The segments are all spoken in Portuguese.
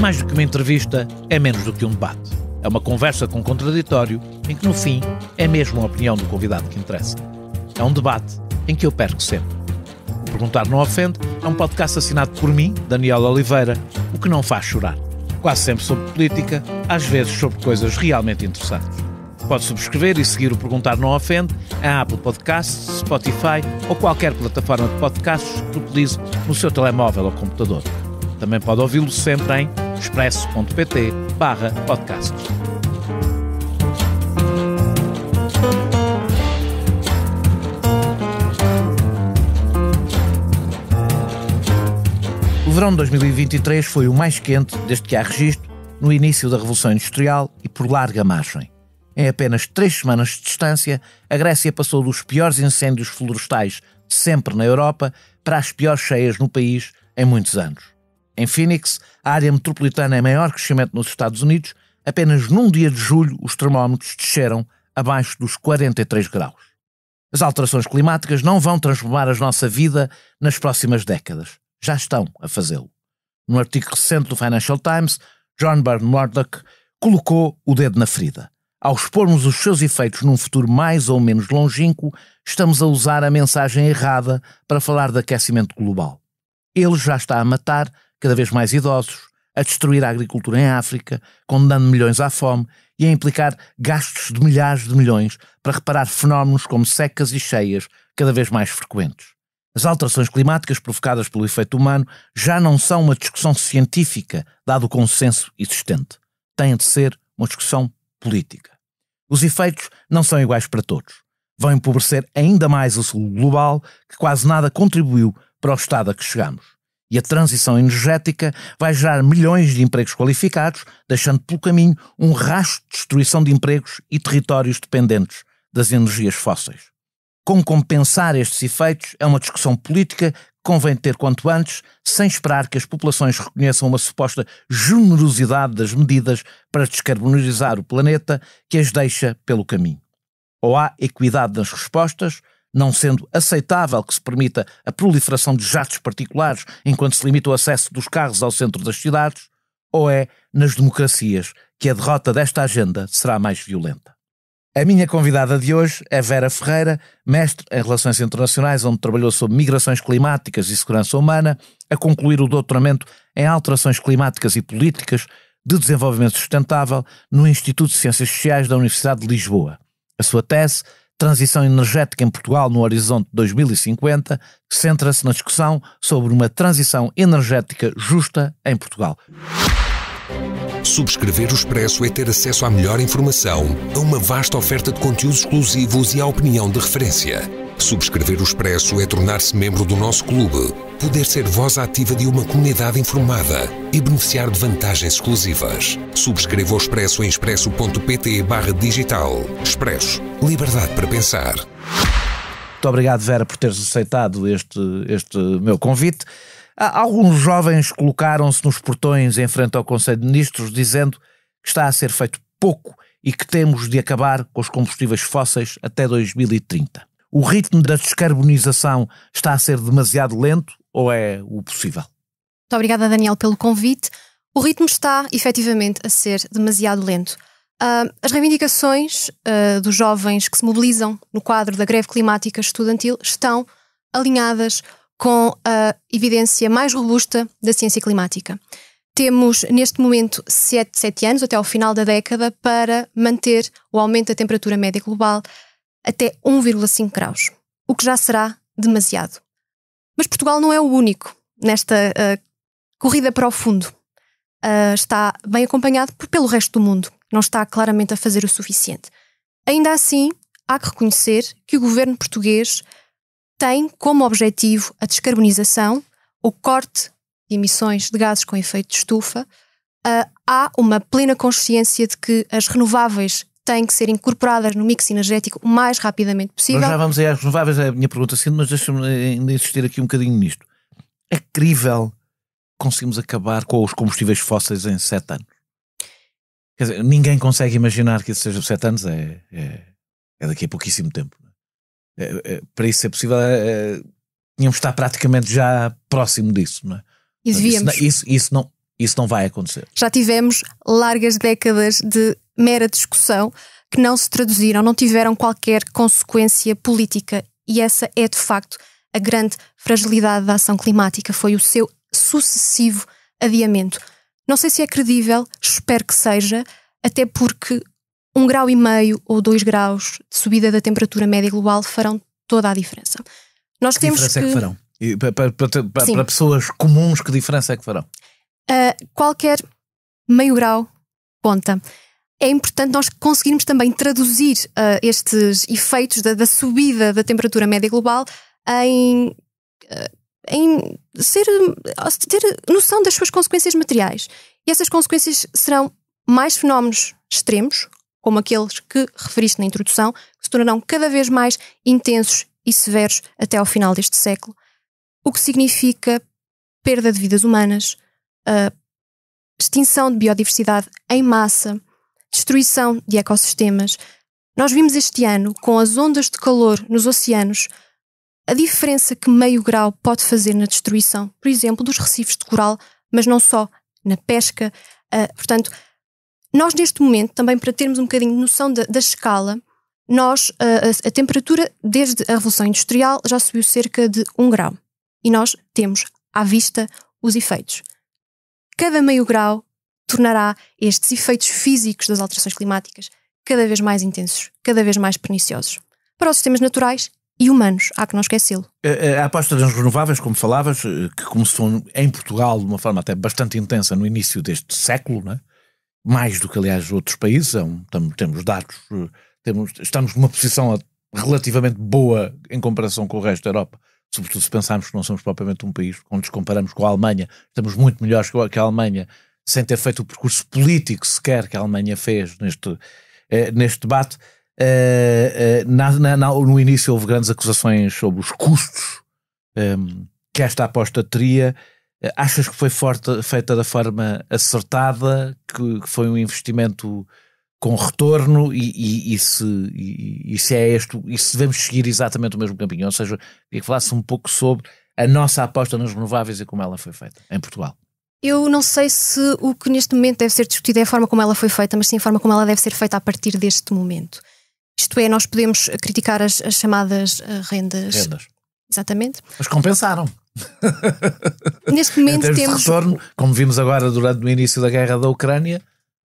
mais do que uma entrevista, é menos do que um debate. É uma conversa com contraditório, em que no fim é mesmo a opinião do convidado que interessa. É um debate em que eu perco sempre. O Perguntar Não Ofende é um podcast assinado por mim, Daniel Oliveira, o que não faz chorar. Quase sempre sobre política, às vezes sobre coisas realmente interessantes. Pode subscrever e seguir o Perguntar Não Ofende em Apple Podcasts, Spotify ou qualquer plataforma de podcasts que utilize no seu telemóvel ou computador. Também pode ouvi-lo sempre em expresso.pt/podcasts. O verão de 2023 foi o mais quente desde que há registro no início da Revolução Industrial e por larga margem. Em apenas 3 semanas de distância, a Grécia passou dos piores incêndios florestais de sempre na Europa para as piores cheias no país em muitos anos. Em Phoenix, a área metropolitana em maior crescimento nos Estados Unidos, apenas num dia de julho os termómetros desceram abaixo dos 43 graus. As alterações climáticas não vão transformar a nossa vida nas próximas décadas. Já estão a fazê-lo. Num artigo recente do Financial Times, John Byrne Murdoch colocou o dedo na ferida. Ao expormos os seus efeitos num futuro mais ou menos longínquo, estamos a usar a mensagem errada para falar de aquecimento global. Ele já está a matar cada vez mais idosos, a destruir a agricultura em África, condenando milhões à fome e a implicar gastos de milhares de milhões para reparar fenómenos como secas e cheias cada vez mais frequentes. As alterações climáticas provocadas pelo efeito humano já não são uma discussão científica, dado o consenso existente. Têm de ser uma discussão política. Os efeitos não são iguais para todos. Vão empobrecer ainda mais o sul global, que quase nada contribuiu para o estado a que chegamos. E a transição energética vai gerar milhões de empregos qualificados, deixando pelo caminho um rastro de destruição de empregos e territórios dependentes das energias fósseis. Como compensar estes efeitos é uma discussão política que convém ter quanto antes, sem esperar que as populações reconheçam uma suposta generosidade das medidas para descarbonizar o planeta que as deixa pelo caminho. Ou há equidade nas respostas, não sendo aceitável que se permita a proliferação de jatos particulares enquanto se limita o acesso dos carros ao centro das cidades, ou é nas democracias que a derrota desta agenda será mais violenta. A minha convidada de hoje é Vera Ferreira, mestre em Relações Internacionais, onde trabalhou sobre migrações climáticas e segurança humana, a concluir o doutoramento em Alterações Climáticas e Políticas de Desenvolvimento Sustentável no Instituto de Ciências Sociais da Universidade de Lisboa. A sua tese, Transição Energética em Portugal no Horizonte 2050, centra-se na discussão sobre uma transição energética justa em Portugal. Subscrever o Expresso é ter acesso à melhor informação, a uma vasta oferta de conteúdos exclusivos e à opinião de referência. Subscrever o Expresso é tornar-se membro do nosso clube, poder ser voz ativa de uma comunidade informada e beneficiar de vantagens exclusivas. Subscreva o Expresso em expresso.pt/digital. Expresso. Liberdade para pensar. Muito obrigado, Vera, por teres aceitado este meu convite. Alguns jovens colocaram-se nos portões em frente ao Conselho de Ministros dizendo que está a ser feito pouco e que temos de acabar com os combustíveis fósseis até 2030. O ritmo da descarbonização está a ser demasiado lento ou é o possível? Muito obrigada, Daniel, pelo convite. O ritmo está, efetivamente, a ser demasiado lento. As reivindicações dos jovens que se mobilizam no quadro da greve climática estudantil estão alinhadas com a evidência mais robusta da ciência climática. Temos, neste momento, 7 anos, até ao final da década, para manter o aumento da temperatura média global até 1,5 graus, o que já será demasiado. Mas Portugal não é o único nesta corrida para o fundo. Está bem acompanhado pelo resto do mundo. Não está claramente a fazer o suficiente. Ainda assim, há que reconhecer que o governo português tem como objetivo a descarbonização, o corte de emissões de gases com efeito de estufa. Há uma plena consciência de que as renováveis têm que ser incorporadas no mix energético o mais rapidamente possível. Nós já vamos aí às renováveis, é a minha pergunta seguinte, mas deixa-me ainda insistir aqui um bocadinho nisto. É crível conseguimos acabar com os combustíveis fósseis em 7 anos? Quer dizer, ninguém consegue imaginar que isso seja 7 anos, é daqui a pouquíssimo tempo. Para isso ser possível, tínhamos de estar praticamente já próximo disso, não é? E devíamos. Isso não, Isso não vai acontecer. Já tivemos largas décadas de mera discussão que não se traduziram, não tiveram qualquer consequência política. E essa é, de facto, a grande fragilidade da ação climática. Foi o seu sucessivo adiamento. Não sei se é credível, espero que seja, até porque 1,5 graus ou 2 graus de subida da temperatura média global farão toda a diferença. Nós temos diferença é que farão? E para pessoas comuns, que diferença é que farão? Qualquer meio grau conta. É importante nós conseguirmos também traduzir estes efeitos da subida da temperatura média global em ter noção das suas consequências materiais. E essas consequências serão mais fenómenos extremos, como aqueles que referiste na introdução, que se tornarão cada vez mais intensos e severos até ao final deste século, o que significa perda de vidas humanas, extinção de biodiversidade em massa, destruição de ecossistemas. Nós vimos este ano, com as ondas de calor nos oceanos, a diferença que meio grau pode fazer na destruição, por exemplo, dos recifes de coral, mas não só, na pesca. Portanto, nós neste momento, também para termos um bocadinho de noção da escala, a temperatura desde a Revolução Industrial já subiu cerca de 1 grau. E nós temos à vista os efeitos. Cada meio grau tornará estes efeitos físicos das alterações climáticas cada vez mais intensos, cada vez mais perniciosos. Para os sistemas naturais e humanos, há que não esquecê-lo. A aposta nas renováveis, como falavas, que começou em Portugal de uma forma até bastante intensa no início deste século, não é? Mais do que, aliás, outros países, temos dados, estamos numa posição relativamente boa em comparação com o resto da Europa, sobretudo se pensarmos que não somos propriamente um país, quando nos comparamos com a Alemanha, estamos muito melhores que a Alemanha, sem ter feito o percurso político sequer que a Alemanha fez neste debate. No início houve grandes acusações sobre os custos que esta aposta teria. Achas que foi feita da forma acertada, que foi um investimento com retorno e se devemos seguir exatamente o mesmo caminho? Ou seja, queria que falasse um pouco sobre a nossa aposta nas renováveis e como ela foi feita em Portugal. Eu não sei se o que neste momento deve ser discutido é a forma como ela foi feita, mas sim a forma como ela deve ser feita a partir deste momento. Isto é, nós podemos criticar as chamadas rendas. Exatamente. Mas compensaram. Neste momento temos retorno, como vimos agora durante o início da guerra da Ucrânia,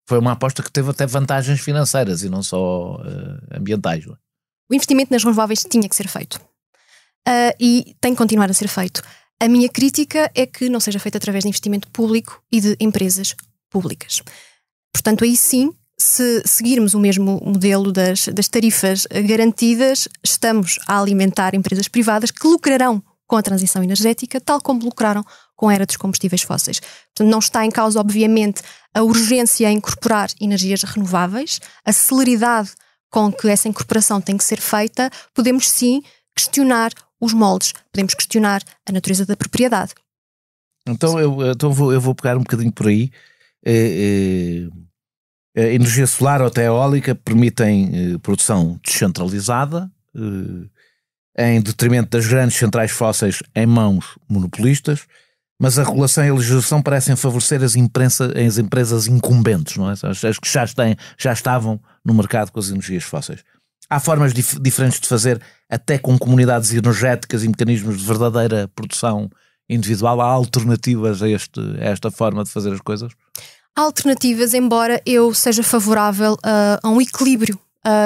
foi uma aposta que teve até vantagens financeiras e não só ambientais. O investimento nas renováveis tinha que ser feito e tem que continuar a ser feito. A minha crítica é que não seja feito através de investimento público e de empresas públicas. Portanto, aí sim, se seguirmos o mesmo modelo das tarifas garantidas, estamos a alimentar empresas privadas que lucrarão com a transição energética, tal como lucraram com a era dos combustíveis fósseis. Portanto, não está em causa, obviamente, a urgência em incorporar energias renováveis, a celeridade com que essa incorporação tem que ser feita. Podemos sim questionar os moldes, podemos questionar a natureza da propriedade. Então eu vou pegar um bocadinho por aí. A energia solar ou até eólica permitem produção descentralizada, em detrimento das grandes centrais fósseis em mãos monopolistas, mas a regulação e a legislação parecem favorecer as empresas incumbentes, não é? As que já estavam no mercado com as energias fósseis. Há formas diferentes de fazer, até com comunidades energéticas e mecanismos de verdadeira produção individual. Há alternativas a esta forma de fazer as coisas? Há alternativas, embora eu seja favorável a um equilíbrio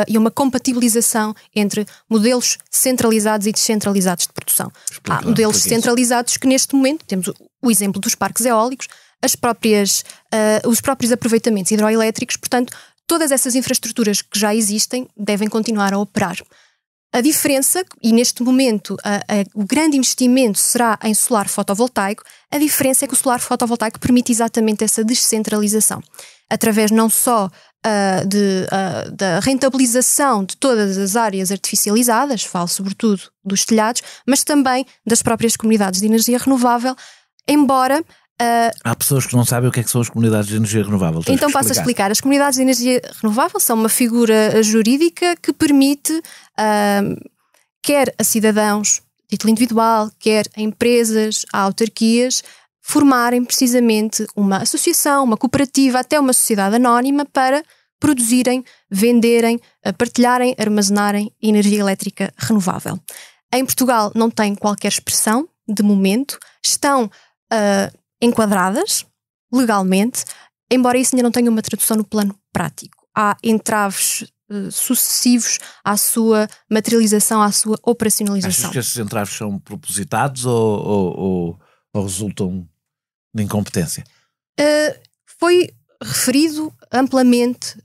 e uma compatibilização entre modelos centralizados e descentralizados de produção. Há modelos centralizados que neste momento, temos o exemplo dos parques eólicos, os próprios aproveitamentos hidroelétricos, portanto, todas essas infraestruturas que já existem devem continuar a operar. A diferença, e neste momento o grande investimento será em solar fotovoltaico, a diferença é que o solar fotovoltaico permite exatamente essa descentralização, através não só da rentabilização de todas as áreas artificializadas, falo sobretudo dos telhados, mas também das próprias comunidades de energia renovável, embora... Há pessoas que não sabem o que é que são as comunidades de energia renovável. Então passo a explicar. As comunidades de energia renovável são uma figura jurídica que permite, quer a cidadãos, título individual, quer a empresas, a autarquias, formarem precisamente uma associação, uma cooperativa, até uma sociedade anónima para produzirem, venderem, partilharem, armazenarem energia elétrica renovável. Em Portugal não tem qualquer expressão, de momento, estão enquadradas legalmente, embora isso ainda não tenha uma tradução no plano prático. Há entraves sucessivos à sua materialização, à sua operacionalização. Achas que esses entraves são propositados ou resultam de incompetência? Foi referido amplamente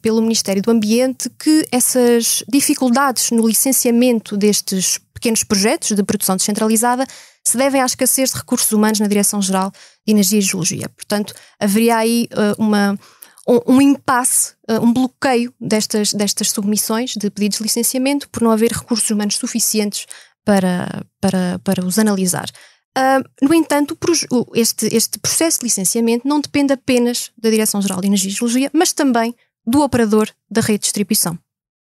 pelo Ministério do Ambiente que essas dificuldades no licenciamento destes pequenos projetos de produção descentralizada se devem à escassez de recursos humanos na Direção-Geral de Energia e Geologia. Portanto, haveria aí um impasse, um bloqueio destas submissões de pedidos de licenciamento por não haver recursos humanos suficientes para os analisar. No entanto, este processo de licenciamento não depende apenas da Direção-Geral de Energia e Geologia, mas também do operador da rede de distribuição,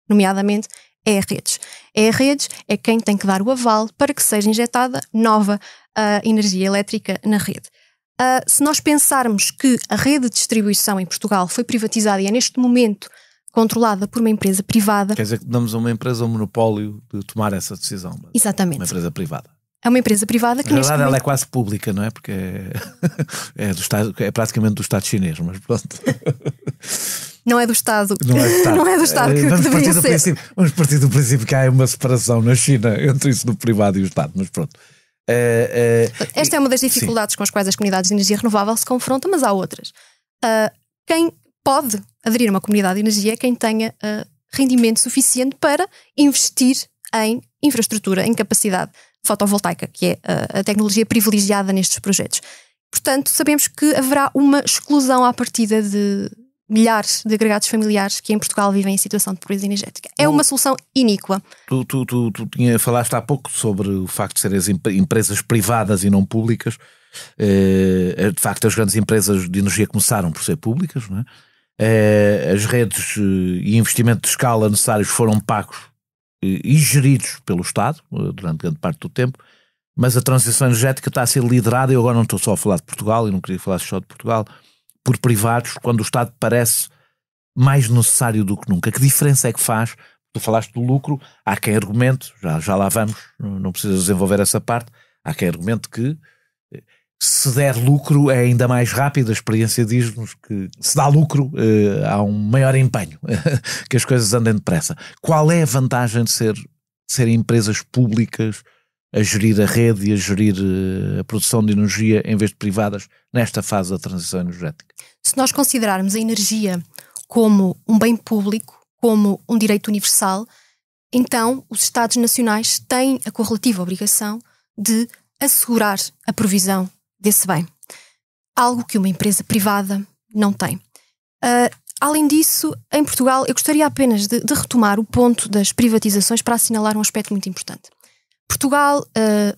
nomeadamente ERredes. ERredes é quem tem que dar o aval para que seja injetada nova energia elétrica na rede. Se nós pensarmos que a rede de distribuição em Portugal foi privatizada e é neste momento controlada por uma empresa privada... Quer dizer que damos a uma empresa o monopólio de tomar essa decisão. Exatamente. Uma empresa privada. É uma empresa privada que... Na verdade ela é quase pública, não é? Porque do Estado, é praticamente do Estado chinês, mas pronto. Não é do Estado. Não é do Estado. Não é do Estado que deveria ser. Vamos partir do princípio que há uma separação na China entre isso do privado e o Estado, mas pronto. Esta é uma das dificuldades sim. com as quais as comunidades de energia renovável se confrontam, mas há outras. Quem pode aderir a uma comunidade de energia é quem tenha rendimento suficiente para investir em infraestrutura, em capacidade fotovoltaica, que é a tecnologia privilegiada nestes projetos. Portanto, sabemos que haverá uma exclusão à partida de milhares de agregados familiares que em Portugal vivem em situação de pobreza energética. É uma solução iníqua. Tu falaste há pouco sobre o facto de serem as empresas privadas e não públicas. De facto, as grandes empresas de energia começaram por ser públicas, não é? As redes e investimento de escala necessários foram pagos e geridos pelo Estado durante grande parte do tempo, mas a transição energética está a ser liderada, eu agora não estou só a falar de Portugal, e não queria falar só de Portugal, por privados, quando o Estado parece mais necessário do que nunca. Que diferença é que faz? Tu falaste do lucro, há quem argumente, já lá vamos, não precisa desenvolver essa parte, há quem argumente que se der lucro é ainda mais rápido. A experiência diz-nos que se dá lucro há um maior empenho, que as coisas andem depressa. Qual é a vantagem de serem empresas públicas a gerir a rede e a gerir a produção de energia em vez de privadas nesta fase da transição energética? Se nós considerarmos a energia como um bem público, como um direito universal, então os Estados nacionais têm a correlativa obrigação de assegurar a provisão desse bem. Algo que uma empresa privada não tem. Além disso, em Portugal, eu gostaria apenas de retomar o ponto das privatizações para assinalar um aspecto muito importante. Portugal,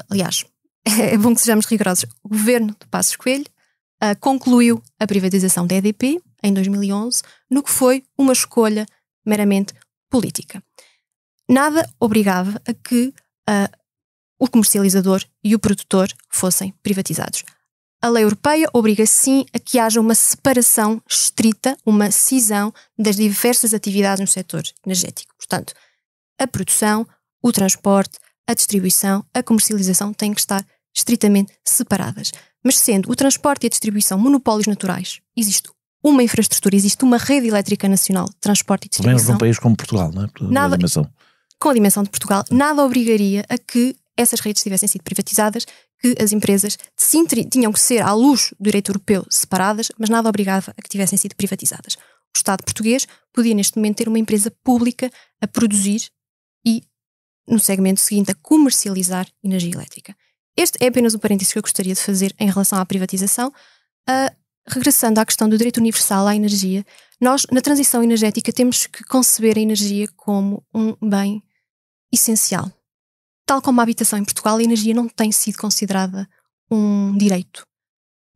aliás, é bom que sejamos rigorosos, o governo de Passos Coelho concluiu a privatização da EDP em 2011, no que foi uma escolha meramente política. Nada obrigava a que o comercializador e o produtor fossem privatizados. A lei europeia obriga sim a que haja uma separação estrita, uma cisão das diversas atividades no setor energético. Portanto, a produção, o transporte, a distribuição, a comercialização têm que estar estritamente separadas. Mas sendo o transporte e a distribuição monopólios naturais, existe uma infraestrutura, existe uma rede elétrica nacional de transporte e distribuição. Pelo menos num país como Portugal, não é? Com a dimensão de Portugal, nada obrigaria a que essas redes tivessem sido privatizadas, que as empresas sim tinham que ser, à luz do direito europeu, separadas, mas nada obrigava a que tivessem sido privatizadas. O Estado português podia neste momento ter uma empresa pública a produzir e, no segmento seguinte, a comercializar energia elétrica. Este é apenas um parênteses que eu gostaria de fazer em relação à privatização. Regressando à questão do direito universal à energia, nós, na transição energética, temos que conceber a energia como um bem essencial. Tal como a habitação em Portugal, a energia não tem sido considerada um direito.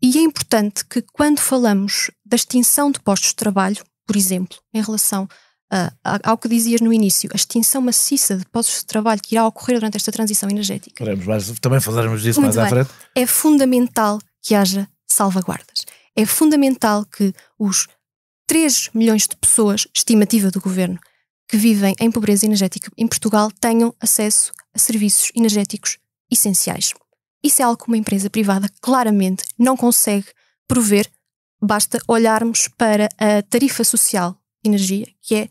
E é importante que, quando falamos da extinção de postos de trabalho, por exemplo, em relação ao que dizias no início, a extinção maciça de postos de trabalho que irá ocorrer durante esta transição energética. Mas também falaremos disso mais à frente. É fundamental que haja salvaguardas. É fundamental que os 3 milhões de pessoas, estimativa do governo, que vivem em pobreza energética em Portugal, tenham acesso a serviços energéticos essenciais. Isso é algo que uma empresa privada claramente não consegue prover. Basta olharmos para a tarifa social de energia, que é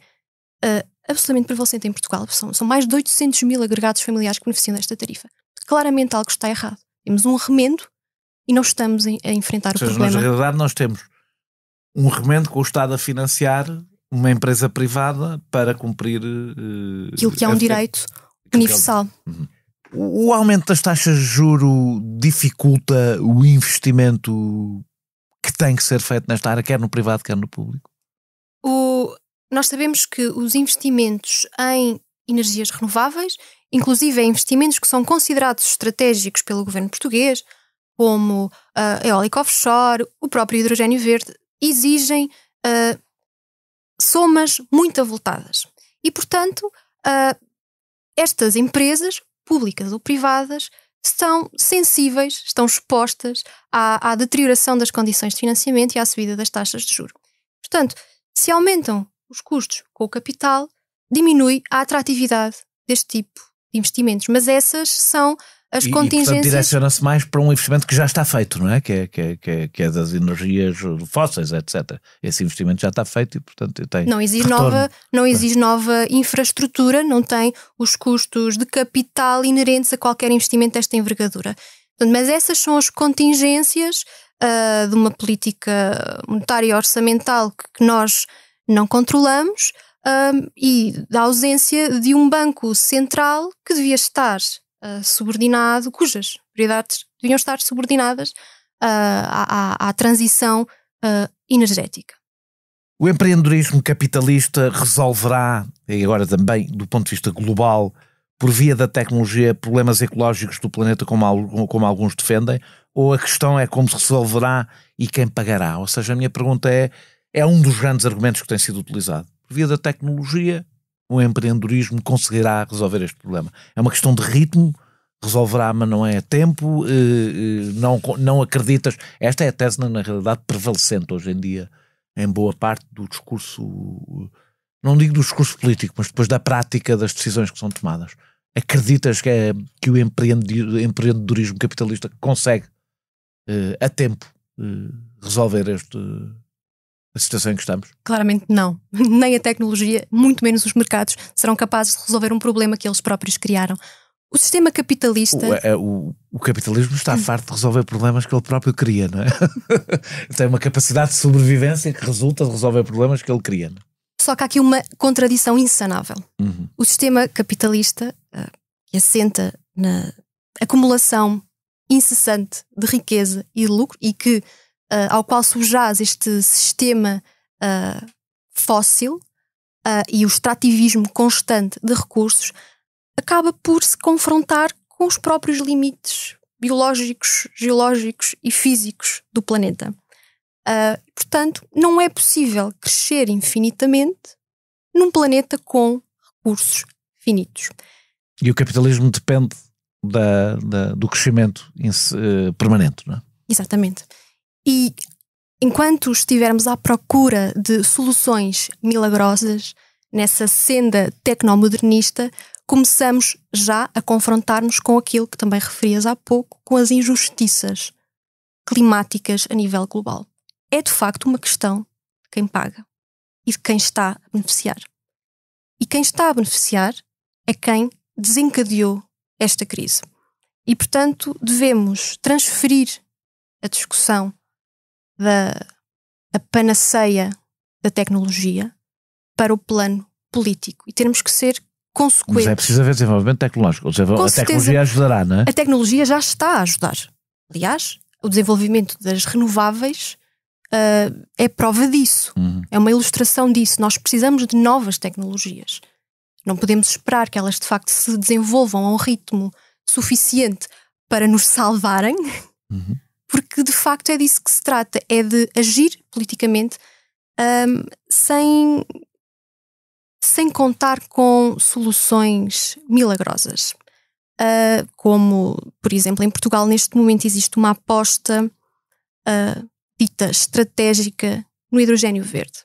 absolutamente prevalecente em Portugal. São mais de 800 mil agregados familiares que beneficiam desta tarifa. Claramente algo está errado. Temos um remendo e não estamos a enfrentar o problema. Mas na realidade nós temos um remendo com o Estado a financiar uma empresa privada para cumprir aquilo que é um direito universal. O aumento das taxas de juro dificulta o investimento que tem que ser feito nesta área, quer no privado, quer no público? Nós sabemos que os investimentos em energias renováveis, inclusive em investimentos que são considerados estratégicos pelo governo português, como a eólica offshore, o próprio hidrogênio verde, exigem somas muito avultadas. E, portanto, estas empresas, públicas ou privadas, estão sensíveis, estão expostas à deterioração das condições de financiamento e à subida das taxas de juros. Portanto, se aumentam os custos com o capital, diminui a atratividade deste tipo de investimentos. Mas essas são as contingências... E, portanto, direciona-se mais para um investimento que já está feito, não é? Que é das energias fósseis, etc. Esse investimento já está feito e, portanto, tem não exige nova infraestrutura, não tem os custos de capital inerentes a qualquer investimento desta envergadura. Portanto, mas essas são as contingências de uma política monetária e orçamental que nós não controlamos e da ausência de um banco central que devia estar subordinado, cujas prioridades deviam estar subordinadas à transição energética. O empreendedorismo capitalista resolverá, e agora também do ponto de vista global, por via da tecnologia, problemas ecológicos do planeta como alguns defendem, ou a questão é como se resolverá e quem pagará? Ou seja, a minha pergunta é um dos grandes argumentos que tem sido utilizado. Por via da tecnologia, o empreendedorismo conseguirá resolver este problema. É uma questão de ritmo, resolverá, mas não é a tempo, não acreditas. Esta é a tese, na realidade, prevalecente hoje em dia, em boa parte do discurso, não digo do discurso político, mas depois da prática das decisões que são tomadas. Acreditas que o empreendedorismo capitalista consegue, a tempo, resolver a situação em que estamos? Claramente não. Nem a tecnologia, muito menos os mercados, serão capazes de resolver um problema que eles próprios criaram. O sistema capitalista... O capitalismo está farto de resolver problemas que ele próprio cria, não é? Tem uma capacidade de sobrevivência que resulta de resolver problemas que ele cria, não é? Só que há aqui uma contradição insanável. O sistema capitalista, que assenta na acumulação incessante de riqueza e de lucro, e que ao qual subjaz este sistema fóssil e o extrativismo constante de recursos, acaba por se confrontar com os próprios limites biológicos, geológicos e físicos do planeta. Portanto, não é possível crescer infinitamente num planeta com recursos finitos. E o capitalismo depende do crescimento permanente, não é? Exatamente. E enquanto estivermos à procura de soluções milagrosas nessa senda tecnomodernista, começamos já a confrontar-nos com aquilo que também referias há pouco, com as injustiças climáticas a nível global. É de facto uma questão de quem paga e de quem está a beneficiar. E quem está a beneficiar é quem desencadeou esta crise. E, portanto, devemos transferir a discussão da panaceia da tecnologia para o plano político e termos que ser consequentes. Mas é preciso haver desenvolvimento tecnológico. Ou seja, a tecnologia ajudará, não é? A tecnologia já está a ajudar. Aliás, o desenvolvimento das renováveis é prova disso. É uma ilustração disso. Nós precisamos de novas tecnologias. Não podemos esperar que elas de facto se desenvolvam a um ritmo suficiente para nos salvarem, porque de facto é disso que se trata, é de agir politicamente sem contar com soluções milagrosas. Como, por exemplo, em Portugal neste momento existe uma aposta dita estratégica no hidrogênio verde.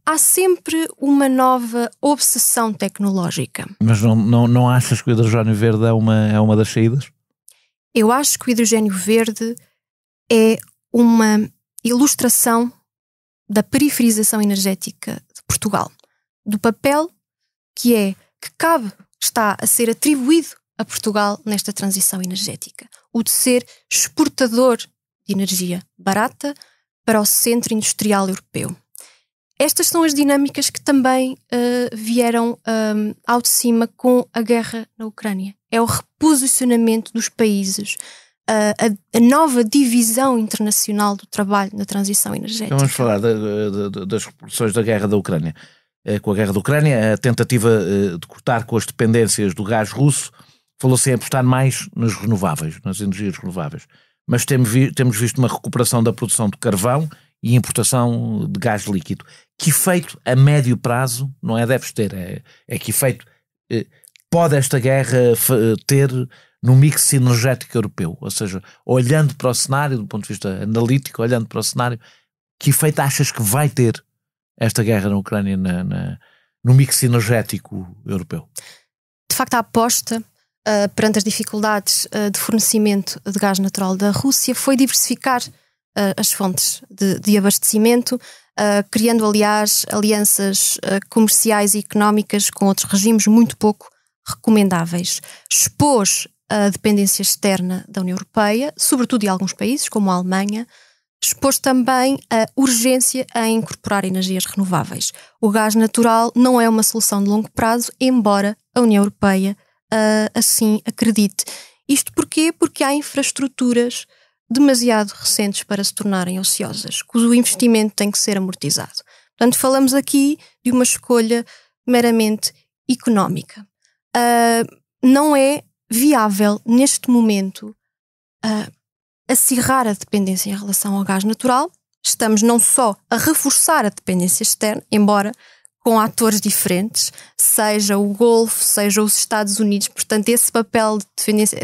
Há sempre uma nova obsessão tecnológica. Mas não achas que o hidrogênio verde é uma das saídas? Eu acho que o hidrogênio verde é uma ilustração da periferização energética de Portugal, do papel que está a ser atribuído a Portugal nesta transição energética, o de ser exportador de energia barata para o centro industrial europeu. Estas são as dinâmicas que também vieram ao de cima com a guerra na Ucrânia. É o reposicionamento dos países, a nova divisão internacional do trabalho na transição energética. Então vamos falar das repercussões da guerra da Ucrânia. Com a guerra da Ucrânia, a tentativa de cortar com as dependências do gás russo, falou-se em apostar mais nas renováveis, nas energias renováveis. Mas temos visto uma recuperação da produção de carvão e importação de gás líquido. Que efeito a médio prazo, não é deves ter, é que efeito pode esta guerra ter no mix energético europeu? Ou seja, olhando para o cenário, do ponto de vista analítico, olhando para o cenário, que efeito achas que vai ter esta guerra na Ucrânia no mix energético europeu? De facto, a aposta perante as dificuldades de fornecimento de gás natural da Rússia foi diversificar as fontes de abastecimento, criando, aliás, alianças comerciais e económicas com outros regimes muito pouco recomendáveis. Expôs a dependência externa da União Europeia, sobretudo de alguns países, como a Alemanha. Expôs também a urgência em incorporar energias renováveis. O gás natural não é uma solução de longo prazo, embora a União Europeia assim acredite. Isto porquê? Porque há infraestruturas demasiado recentes para se tornarem ociosas, cujo investimento tem que ser amortizado. Portanto, falamos aqui de uma escolha meramente económica. Não é viável, neste momento, acirrar a dependência em relação ao gás natural. Estamos não só a reforçar a dependência externa, embora com atores diferentes, seja o Golfo, seja os Estados Unidos. Portanto, esse papel de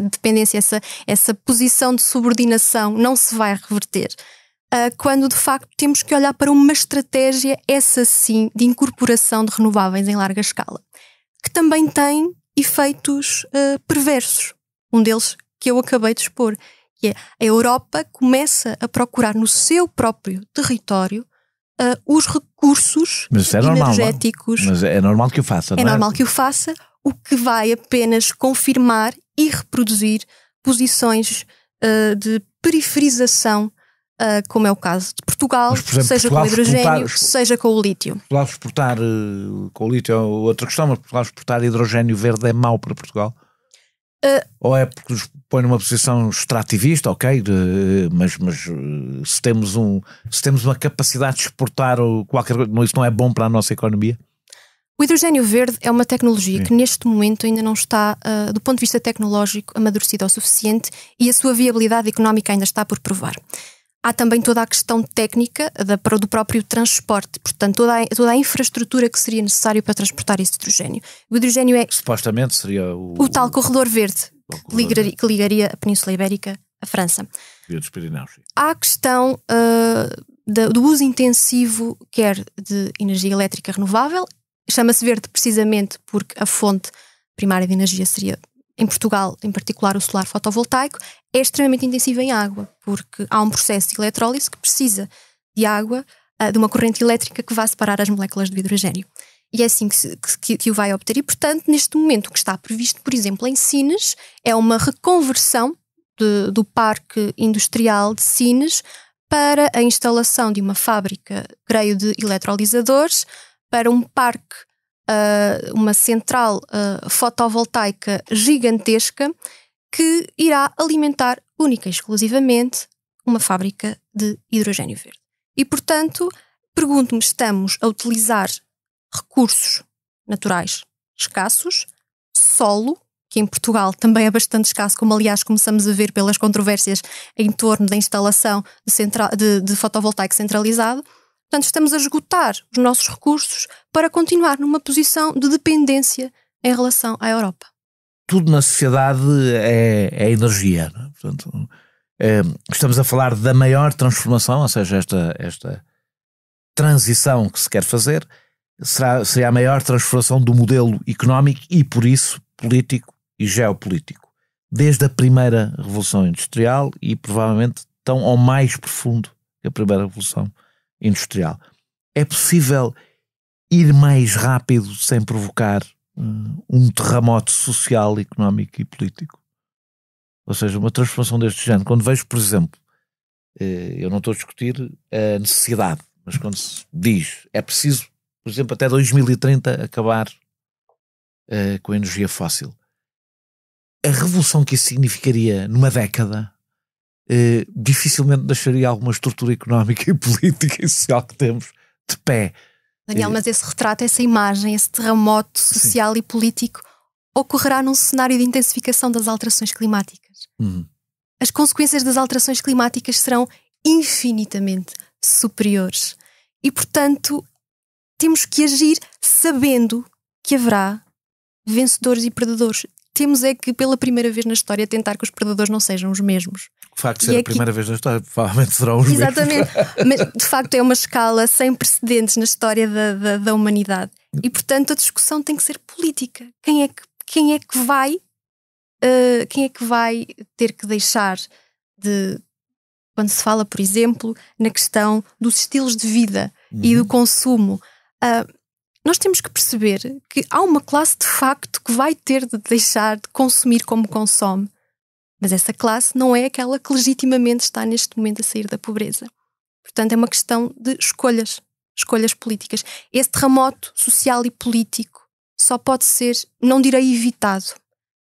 dependência, essa posição de subordinação não se vai reverter. Quando, de facto, temos que olhar para uma estratégia, essa sim, de incorporação de renováveis em larga escala, que também tem efeitos perversos. Um deles que eu acabei de expor, que é a Europa começa a procurar no seu próprio território os recursos energéticos. Normal, mas é normal que o faça, não é? É normal que o faça, o que vai apenas confirmar e reproduzir posições de periferização, como é o caso de Portugal, mas, por exemplo, seja Portugal com o hidrogênio, seja com o lítio. Portugal exportar com o lítio é outra questão, mas Portugal exportar hidrogênio verde é mau para Portugal? Ou é porque nos põe numa posição extrativista, ok, mas se temos uma capacidade de exportar qualquer coisa, isso não é bom para a nossa economia? O hidrogênio verde é uma tecnologia que neste momento ainda não está, do ponto de vista tecnológico, amadurecida o suficiente e a sua viabilidade económica ainda está por provar. Há também toda a questão técnica do próprio transporte, portanto toda a infraestrutura que seria necessário para transportar esse hidrogênio. O hidrogênio supostamente seria o tal corredor verde que ligaria a Península Ibérica à França. Via dos Pirineus. Há a questão do uso intensivo, quer de energia elétrica renovável, chama-se verde precisamente porque a fonte primária de energia seria, em Portugal, em particular o solar fotovoltaico, é extremamente intensivo em água, porque há um processo de eletrólise que precisa de água, de uma corrente elétrica que vai separar as moléculas do hidrogênio. E é assim que o vai obter. E, portanto, neste momento, o que está previsto, por exemplo, em Sines, é uma reconversão do parque industrial de Sines para a instalação de uma fábrica, creio, de eletrolisadores, para um parque, uma central fotovoltaica gigantesca que irá alimentar única e exclusivamente uma fábrica de hidrogênio verde. E, portanto, pergunto-me, estamos a utilizar recursos naturais escassos, solo, que em Portugal também é bastante escasso, como aliás começamos a ver pelas controvérsias em torno da instalação de fotovoltaico centralizado. Portanto, estamos a esgotar os nossos recursos para continuar numa posição de dependência em relação à Europa. Tudo na sociedade é energia, não é? Portanto, Estamos a falar da maior transformação, ou seja, esta transição que se quer fazer seria a maior transformação do modelo económico e, por isso, político e geopolítico. Desde a primeira Revolução Industrial e, provavelmente, tão ou mais profundo que a primeira Revolução Industrial. É possível ir mais rápido sem provocar um terremoto social, económico e político? Ou seja, uma transformação deste género. Quando vejo, por exemplo, eu não estou a discutir a necessidade, mas quando se diz é preciso, por exemplo, até 2030 acabar com a energia fóssil. A revolução que isso significaria numa década dificilmente deixaria alguma estrutura económica e política e social que temos de pé. Daniel, mas esse retrato, essa imagem, esse terremoto social e político ocorrerá num cenário de intensificação das alterações climáticas. As consequências das alterações climáticas serão infinitamente superiores. E, portanto, temos que agir sabendo que haverá vencedores e perdedores. Temos é que, pela primeira vez na história, tentar que os perdedores não sejam os mesmos. O facto de ser a primeira vez na história, provavelmente serão os mesmos. Exatamente. Mas, de facto, é uma escala sem precedentes na história da humanidade. E, portanto, a discussão tem que ser política. Quem é que vai ter que deixar de... Quando se fala, por exemplo, na questão dos estilos de vida e do consumo, nós temos que perceber que há uma classe de facto que vai ter de deixar de consumir como consome. Mas essa classe não é aquela que legitimamente está neste momento a sair da pobreza. Portanto, é uma questão de escolhas políticas. Esse terremoto social e político só pode ser, não direi evitado,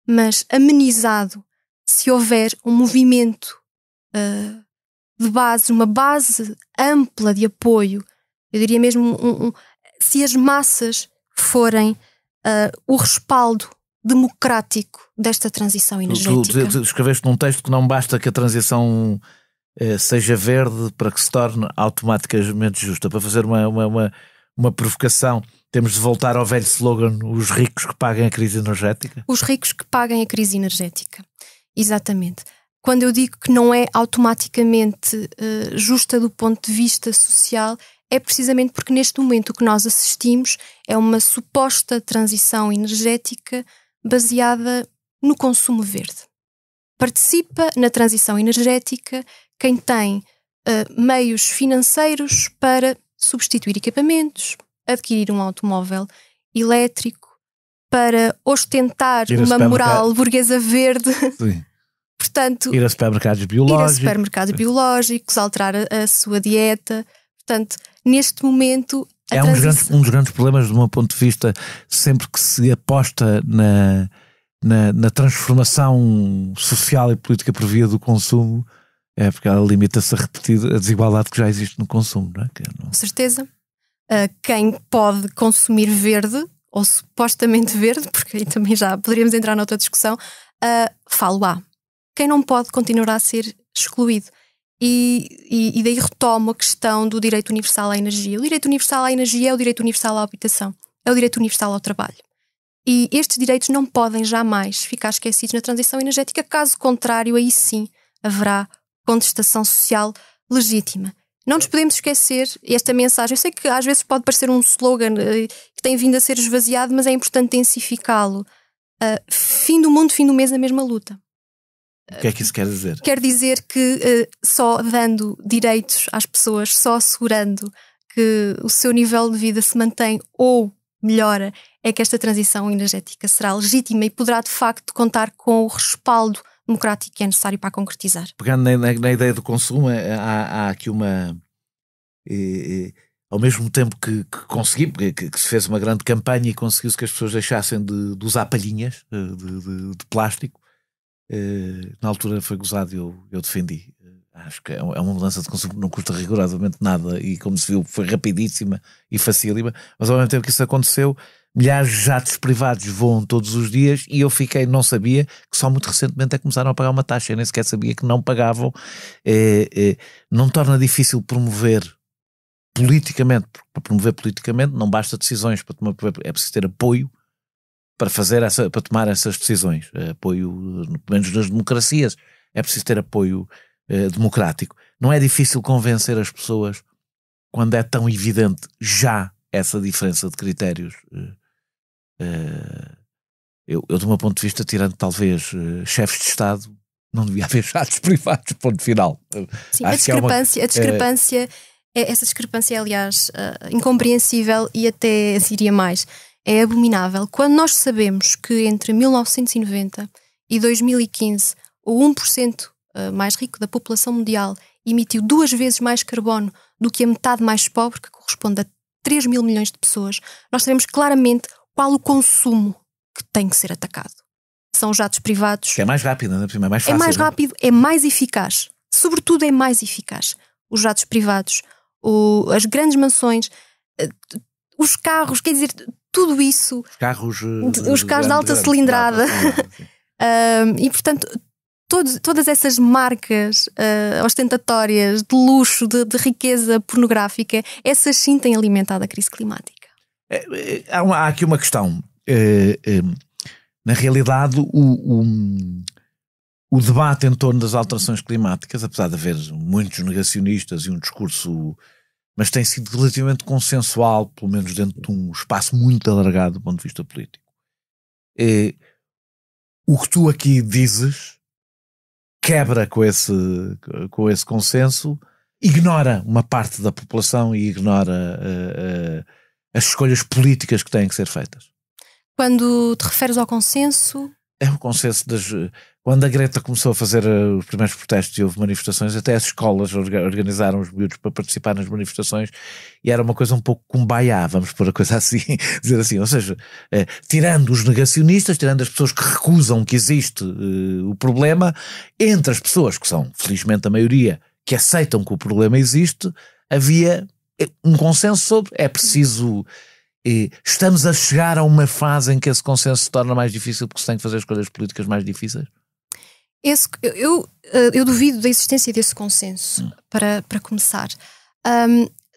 mas amenizado se houver um movimento de base, uma base ampla de apoio. Eu diria mesmo se as massas forem o respaldo democrático desta transição energética. Tu escreveste num texto que não basta que a transição seja verde para que se torne automaticamente justa. Para fazer uma provocação, temos de voltar ao velho slogan: os ricos que paguem a crise energética? Os ricos que paguem a crise energética. Exatamente. Quando eu digo que não é automaticamente justa do ponto de vista social, é precisamente porque neste momento o que nós assistimos é uma suposta transição energética baseada no consumo verde. Participa na transição energética quem tem meios financeiros para substituir equipamentos, adquirir um automóvel elétrico, para ostentar uma moral burguesa verde. Sim. Portanto, ir a supermercados biológicos, alterar a sua dieta. Portanto, neste momento... Um dos grandes problemas, do meu ponto de vista, sempre que se aposta na transformação social e política por via do consumo, é porque ela limita-se a repetir a desigualdade que já existe no consumo, não é? Com certeza. Quem pode consumir verde, ou supostamente verde, porque aí também já poderíamos entrar noutra discussão, falo-á. Quem não pode continuará a ser excluído. E daí retomo a questão do direito universal à energia. O direito universal à energia é o direito universal à habitação, é o direito universal ao trabalho. E estes direitos não podem jamais ficar esquecidos na transição energética, caso contrário, aí sim haverá contestação social legítima. Não nos podemos esquecer esta mensagem. Eu sei que às vezes pode parecer um slogan que tem vindo a ser esvaziado, mas é importante intensificá-lo. Fim do mundo, fim do mês, a mesma luta. O que é que isso quer dizer? Quer dizer que só dando direitos às pessoas, só assegurando que o seu nível de vida se mantém ou melhora, é que esta transição energética será legítima e poderá de facto contar com o respaldo democrático que é necessário para concretizar. Pegando na ideia do consumo, há aqui uma... ao mesmo tempo que se fez uma grande campanha e conseguiu-se que as pessoas deixassem de usar palhinhas de plástico, na altura foi gozado e eu defendi. Acho que é uma mudança de consumo que não custa rigorosamente nada e, como se viu, foi rapidíssima e facílima, mas ao mesmo tempo que isso aconteceu, milhares de jatos privados voam todos os dias e eu não sabia que só muito recentemente é que começaram a pagar uma taxa. Eu nem sequer sabia que não pagavam. Não torna difícil promover politicamente. Para promover politicamente não basta decisões, é preciso ter apoio para tomar essas decisões. Apoio, pelo menos nas democracias, é preciso ter apoio democrático. Não é difícil convencer as pessoas quando é tão evidente já essa diferença de critérios. Eu, do meu ponto de vista, tirando talvez chefes de Estado, não devia haver jatos privados, ponto final. Sim, a discrepância, essa discrepância é, aliás, incompreensível e até diria mais, é abominável. Quando nós sabemos que entre 1990 e 2015 o 1% mais rico da população mundial emitiu 2 vezes mais carbono do que a metade mais pobre, que corresponde a 3 mil milhões de pessoas, nós sabemos claramente qual o consumo que tem que ser atacado. São jatos privados. Que é mais rápido, é mais fácil. É mais rápido, é mais eficaz. Sobretudo é mais eficaz. Os jatos privados, as grandes mansões, os carros, quer dizer, tudo isso. Os carros de alta cilindrada. E, portanto, todas essas marcas ostentatórias de luxo, de riqueza pornográfica, essas sim têm alimentado a crise climática. Há aqui uma questão. Na realidade, o debate em torno das alterações climáticas, apesar de haver muitos negacionistas e um discurso, mas tem sido relativamente consensual, pelo menos dentro de um espaço muito alargado do ponto de vista político. O que tu aqui dizes quebra com esse consenso, ignora uma parte da população e ignora as escolhas políticas que têm que ser feitas. Quando te referes ao consenso... É o consenso quando a Greta começou a fazer os primeiros protestos e houve manifestações, até as escolas organizaram os miúdos para participar nas manifestações e era uma coisa um pouco kumbaya, vamos pôr a coisa assim, dizer assim, ou seja, tirando os negacionistas, tirando as pessoas que recusam que existe o problema, entre as pessoas que são, felizmente a maioria, que aceitam que o problema existe, havia um consenso sobre, é preciso... Estamos a chegar a uma fase em que esse consenso se torna mais difícil porque se tem que fazer escolhas políticas mais difíceis? Eu duvido da existência desse consenso, para começar.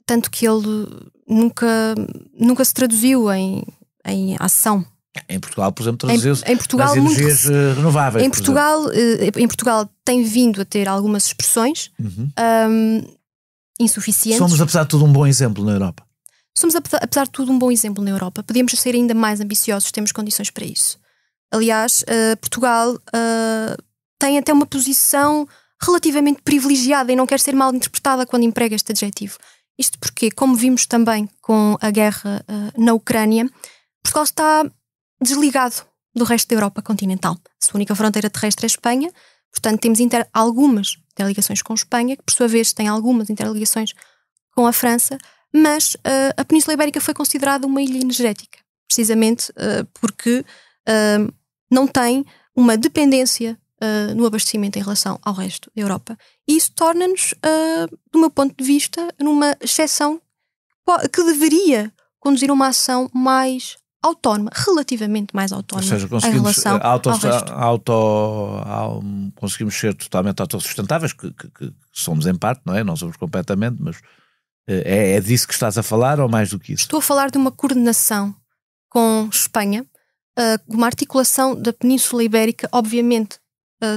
Tanto que ele nunca se traduziu em ação. Em Portugal, por exemplo, traduziu-se nas energias renováveis. Em Portugal tem vindo a ter algumas expressões insuficientes. Somos, apesar de tudo, um bom exemplo na Europa. Somos, apesar de tudo, um bom exemplo na Europa. Podíamos ser ainda mais ambiciosos, temos condições para isso. Aliás, Portugal tem até uma posição relativamente privilegiada e não quer ser mal interpretada quando emprega este adjetivo. Isto porque, como vimos também com a guerra na Ucrânia, Portugal está desligado do resto da Europa continental. A sua única fronteira terrestre é a Espanha, portanto temos algumas interligações com a Espanha, que por sua vez tem algumas interligações com a França, mas a Península Ibérica foi considerada uma ilha energética, precisamente porque não tem uma dependência no abastecimento em relação ao resto da Europa. E isso torna-nos, do meu ponto de vista, numa exceção que deveria conduzir a uma ação mais autónoma, relativamente mais autónoma. Ou seja, em relação conseguimos ser totalmente autossustentáveis, que somos em parte, não é? Não somos completamente, mas é disso que estás a falar ou mais do que isso? Estou a falar de uma coordenação com Espanha, uma articulação da Península Ibérica, obviamente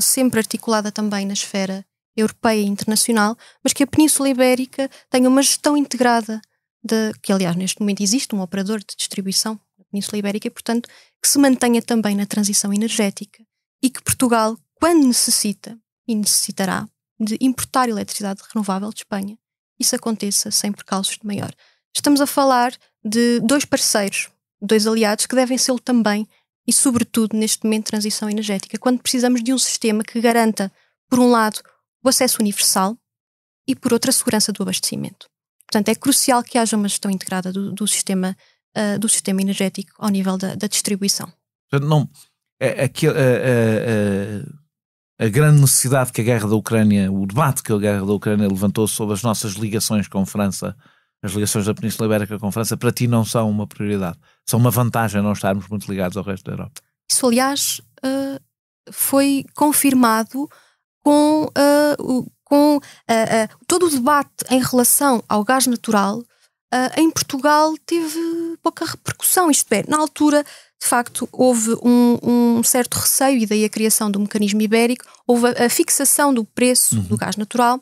sempre articulada também na esfera europeia e internacional, mas que a Península Ibérica tenha uma gestão integrada, que aliás neste momento existe um operador de distribuição da Península Ibérica e portanto que se mantenha também na transição energética e que Portugal, quando necessita e necessitará de importar eletricidade renovável de Espanha, isso aconteça sem percalços de maior. Estamos a falar de 2 parceiros, 2 aliados que devem ser também e sobretudo neste momento de transição energética, quando precisamos de um sistema que garanta, por um lado, o acesso universal e por outro a segurança do abastecimento. Portanto, é crucial que haja uma gestão integrada do sistema energético ao nível da distribuição. Não, a grande necessidade que a guerra da Ucrânia, o debate que a guerra da Ucrânia levantou sobre as nossas ligações com França, as ligações da Península Ibérica com França, para ti não são uma prioridade. São uma vantagem não estarmos muito ligados ao resto da Europa. Isso, aliás, foi confirmado com todo o debate em relação ao gás natural. Em Portugal teve pouca repercussão, isto é, na altura de facto, houve um certo receio, e daí a criação do mecanismo ibérico, houve a fixação do preço do gás natural,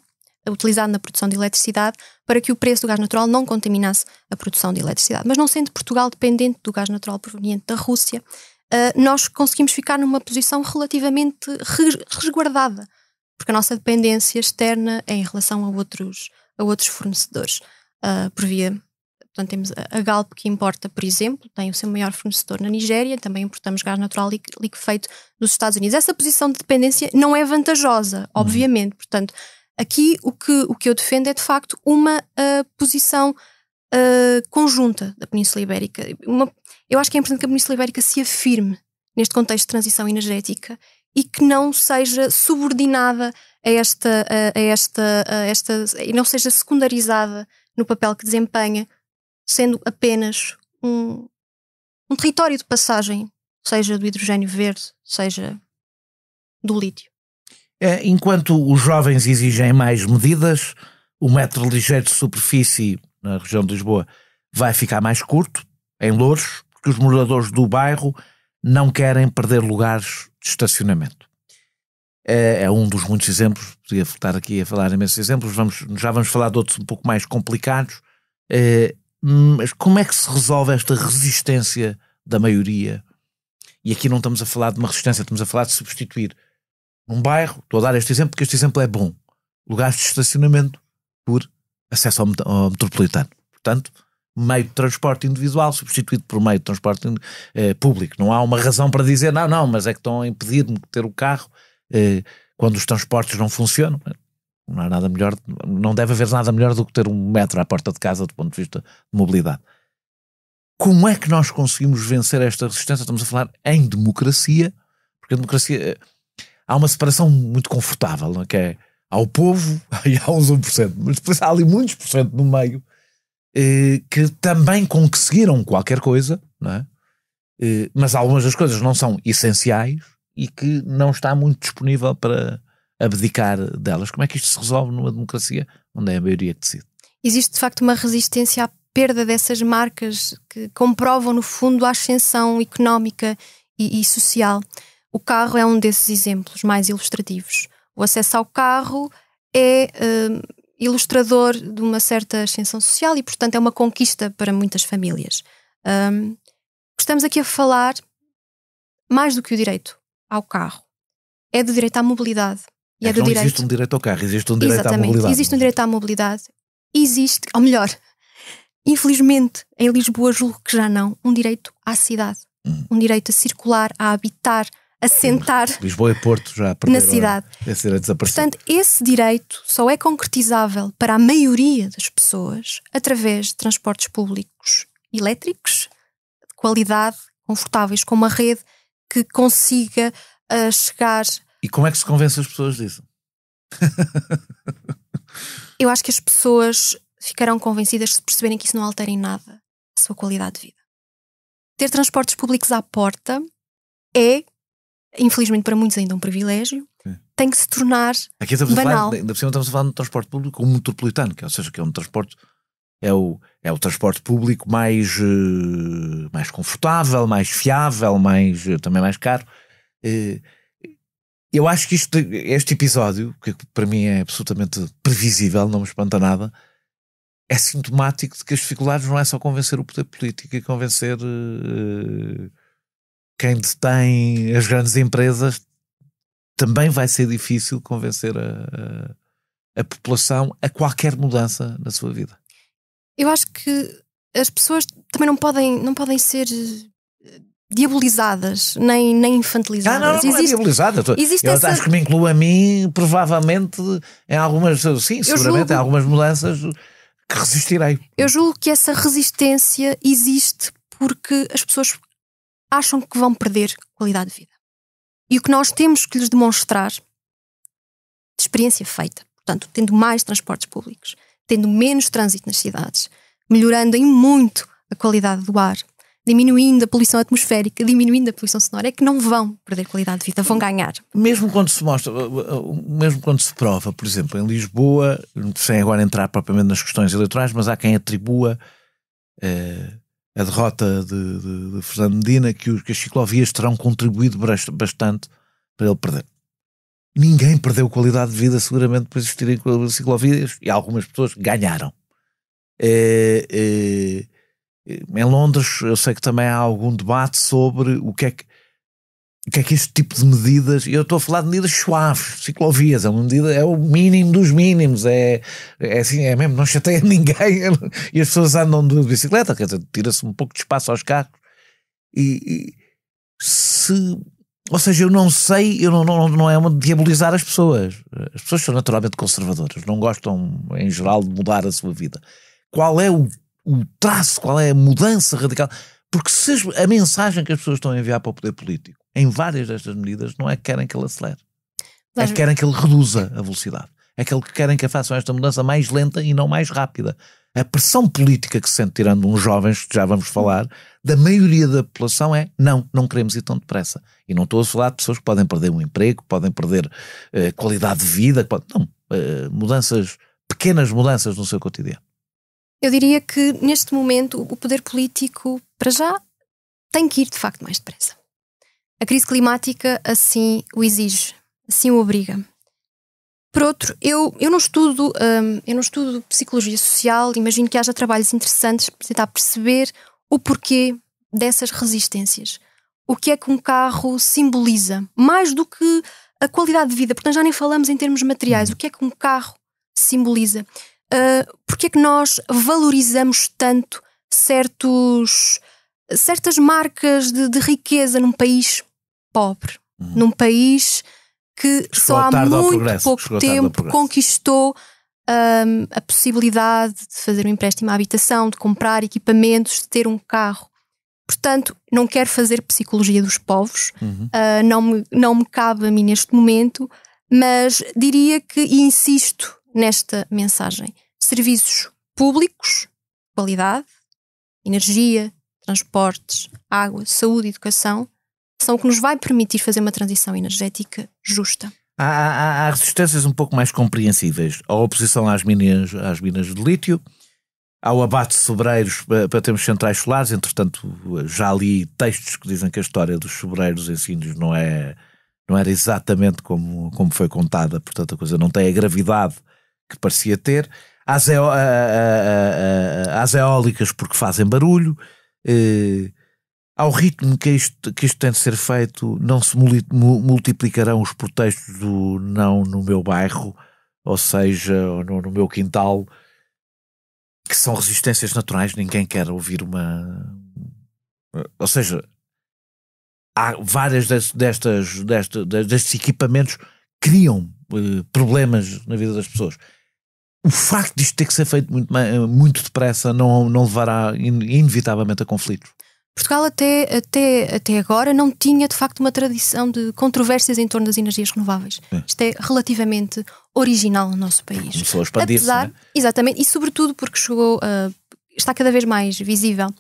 utilizado na produção de eletricidade, para que o preço do gás natural não contaminasse a produção de eletricidade. Mas não sendo Portugal dependente do gás natural proveniente da Rússia, nós conseguimos ficar numa posição relativamente resguardada, porque a nossa dependência externa é em relação a outros fornecedores. Portanto, temos a Galp, que importa, por exemplo, tem o seu maior fornecedor na Nigéria, também importamos gás natural liquefeito dos Estados Unidos. Essa posição de dependência não é vantajosa, obviamente. Portanto, aqui o que eu defendo é, de facto, uma posição conjunta da Península Ibérica. Eu acho que é importante que a Península Ibérica se afirme neste contexto de transição energética e que não seja subordinada a esta e não seja secundarizada no papel que desempenha, sendo apenas um território de passagem, seja do hidrogênio verde, seja do lítio. Enquanto os jovens exigem mais medidas, o metro ligeiro de superfície na região de Lisboa vai ficar mais curto, em Louros, porque os moradores do bairro não querem perder lugares de estacionamento. É um dos muitos exemplos, podia estar aqui a falar imensos exemplos, já vamos falar de outros um pouco mais complicados, mas como é que se resolve esta resistência da maioria? E aqui não estamos a falar de uma resistência, estamos a falar de substituir num bairro, estou a dar este exemplo porque este exemplo é bom, lugares de estacionamento por acesso ao metropolitano. Portanto, meio de transporte individual substituído por meio de transporte público. Não há uma razão para dizer, não, mas é que estão a impedir-me de ter o carro quando os transportes não funcionam. Não há nada melhor, não deve haver nada melhor do que ter um metro à porta de casa do ponto de vista de mobilidade. Como é que nós conseguimos vencer esta resistência? Estamos a falar em democracia, porque a democracia há uma separação muito confortável, não é? Que é ao povo e há uns 1%, mas depois há ali muitos por cento no meio que também conseguiram qualquer coisa, não é? Mas algumas das coisas não são essenciais e que não está muito disponível para abdicar delas. Como é que isto se resolve numa democracia onde é a maioria que decide? Existe de facto uma resistência à perda dessas marcas que comprovam no fundo a ascensão económica e social. O carro é um desses exemplos mais ilustrativos. O acesso ao carro é ilustrador de uma certa ascensão social e, portanto, é uma conquista para muitas famílias. Estamos aqui a falar mais do que o direito ao carro. É do direito à mobilidade. E é do não direito... existe um direito ao carro, existe um direito Exatamente. à mobilidade. Existe um direito à mobilidade. Existe, ou melhor, infelizmente, em Lisboa julgo que já não, um direito à cidade. Um direito a circular, a habitar, a sentar. Lisboa e Porto já perderam na cidade. Esse direito desapareceu. Portanto, esse direito só é concretizável para a maioria das pessoas através de transportes públicos elétricos, de qualidade, confortáveis, com uma rede que consiga chegar... E como é que se convence as pessoas disso? Eu acho que as pessoas ficarão convencidas se perceberem que isso não altera em nada a sua qualidade de vida. Ter transportes públicos à porta é, infelizmente para muitos ainda, um privilégio. Sim. Tem que se tornar aqui banal. Ainda por cima estamos a falar de um transporte público ou metropolitano, ou seja, que é um transporte, é o transporte público mais confortável, mais fiável, também mais caro. Eu acho que este episódio, que para mim é absolutamente previsível, não me espanta nada, é sintomático de que as dificuldades não é só convencer o poder político e convencer quem detém as grandes empresas. Também vai ser difícil convencer a população a qualquer mudança na sua vida. Eu acho que as pessoas também não podem ser diabolizadas, nem infantilizadas. Não é diabolizada. Eu acho que me incluo a mim, provavelmente, em algumas, sim, seguramente em algumas mudanças que resistirei. Eu julgo que essa resistência existe porque as pessoas acham que vão perder qualidade de vida. E o que nós temos que lhes demonstrar, de experiência feita, portanto, tendo mais transportes públicos, tendo menos trânsito nas cidades, melhorando em muito a qualidade do ar, diminuindo a poluição atmosférica, diminuindo a poluição sonora, é que não vão perder qualidade de vida, vão ganhar. Mesmo quando se mostra, mesmo quando se prova, por exemplo, em Lisboa, sem agora entrar propriamente nas questões eleitorais, mas há quem atribua a derrota de Fernando Medina, que as ciclovias terão contribuído bastante para ele perder. Ninguém perdeu qualidade de vida seguramente por existirem ciclovias, e algumas pessoas ganharam. Em Londres eu sei que também há algum debate sobre o que é que este tipo de medidas, e eu estou a falar de medidas suaves, ciclovias, é uma medida, é o mínimo dos mínimos, é assim, é mesmo, não chateia ninguém, e as pessoas andam de bicicleta, quer dizer, tira-se um pouco de espaço aos carros, ou seja, eu não sei, não é uma de diabolizar as pessoas são naturalmente conservadoras, não gostam em geral de mudar a sua vida. Qual é o traço, qual é a mudança radical? Porque se a mensagem que as pessoas estão a enviar para o poder político em várias destas medidas não é que querem que ele acelere, é que querem que ele reduza a velocidade, é que querem que façam esta mudança mais lenta e não mais rápida. A pressão política que se sente, tirando uns jovens, que já vamos falar, da maioria da população é não queremos ir tão depressa. E não estou a falar de pessoas que podem perder um emprego, podem perder qualidade de vida, pequenas mudanças no seu cotidiano. Eu diria que neste momento o poder político, para já, tem que ir de facto mais depressa. A crise climática assim o exige, assim o obriga. Por outro, eu não estudo psicologia social, imagino que haja trabalhos interessantes para tentar perceber o porquê dessas resistências. O que é que um carro simboliza? Mais do que a qualidade de vida, portanto já nem falamos em termos materiais. O que é que um carro simboliza? Porque é que nós valorizamos tanto certas marcas de riqueza num país pobre, num país que só há muito pouco tempo conquistou a possibilidade de fazer um empréstimo à habitação, de comprar equipamentos, de ter um carro. Portanto, não quero fazer psicologia dos povos, não me cabe a mim neste momento, mas diria que, e insisto nesta mensagem, serviços públicos, qualidade, energia, transportes, água, saúde e educação, são o que nos vai permitir fazer uma transição energética justa. Há resistências um pouco mais compreensíveis. A oposição às minas de lítio, ao abate de sobreiros para termos centrais solares. Entretanto, já li textos que dizem que a história dos sobreiros em Sines não era exatamente como foi contada, portanto a coisa não tem a gravidade que parecia ter. Às eólicas porque fazem barulho. Ao ritmo que isto tem de ser feito, não se multiplicarão os protestos do não no meu bairro, ou seja, no meu quintal, que são resistências naturais. Ninguém quer ouvir ou seja, há várias destes equipamentos que criam problemas na vida das pessoas. O facto disto ter que ser feito muito depressa não levará inevitavelmente a conflitos. Portugal até agora não tinha de facto uma tradição de controvérsias em torno das energias renováveis. Isto é relativamente original no nosso país. Começou a expandir-se, não é? Exatamente, e sobretudo porque está cada vez mais visível,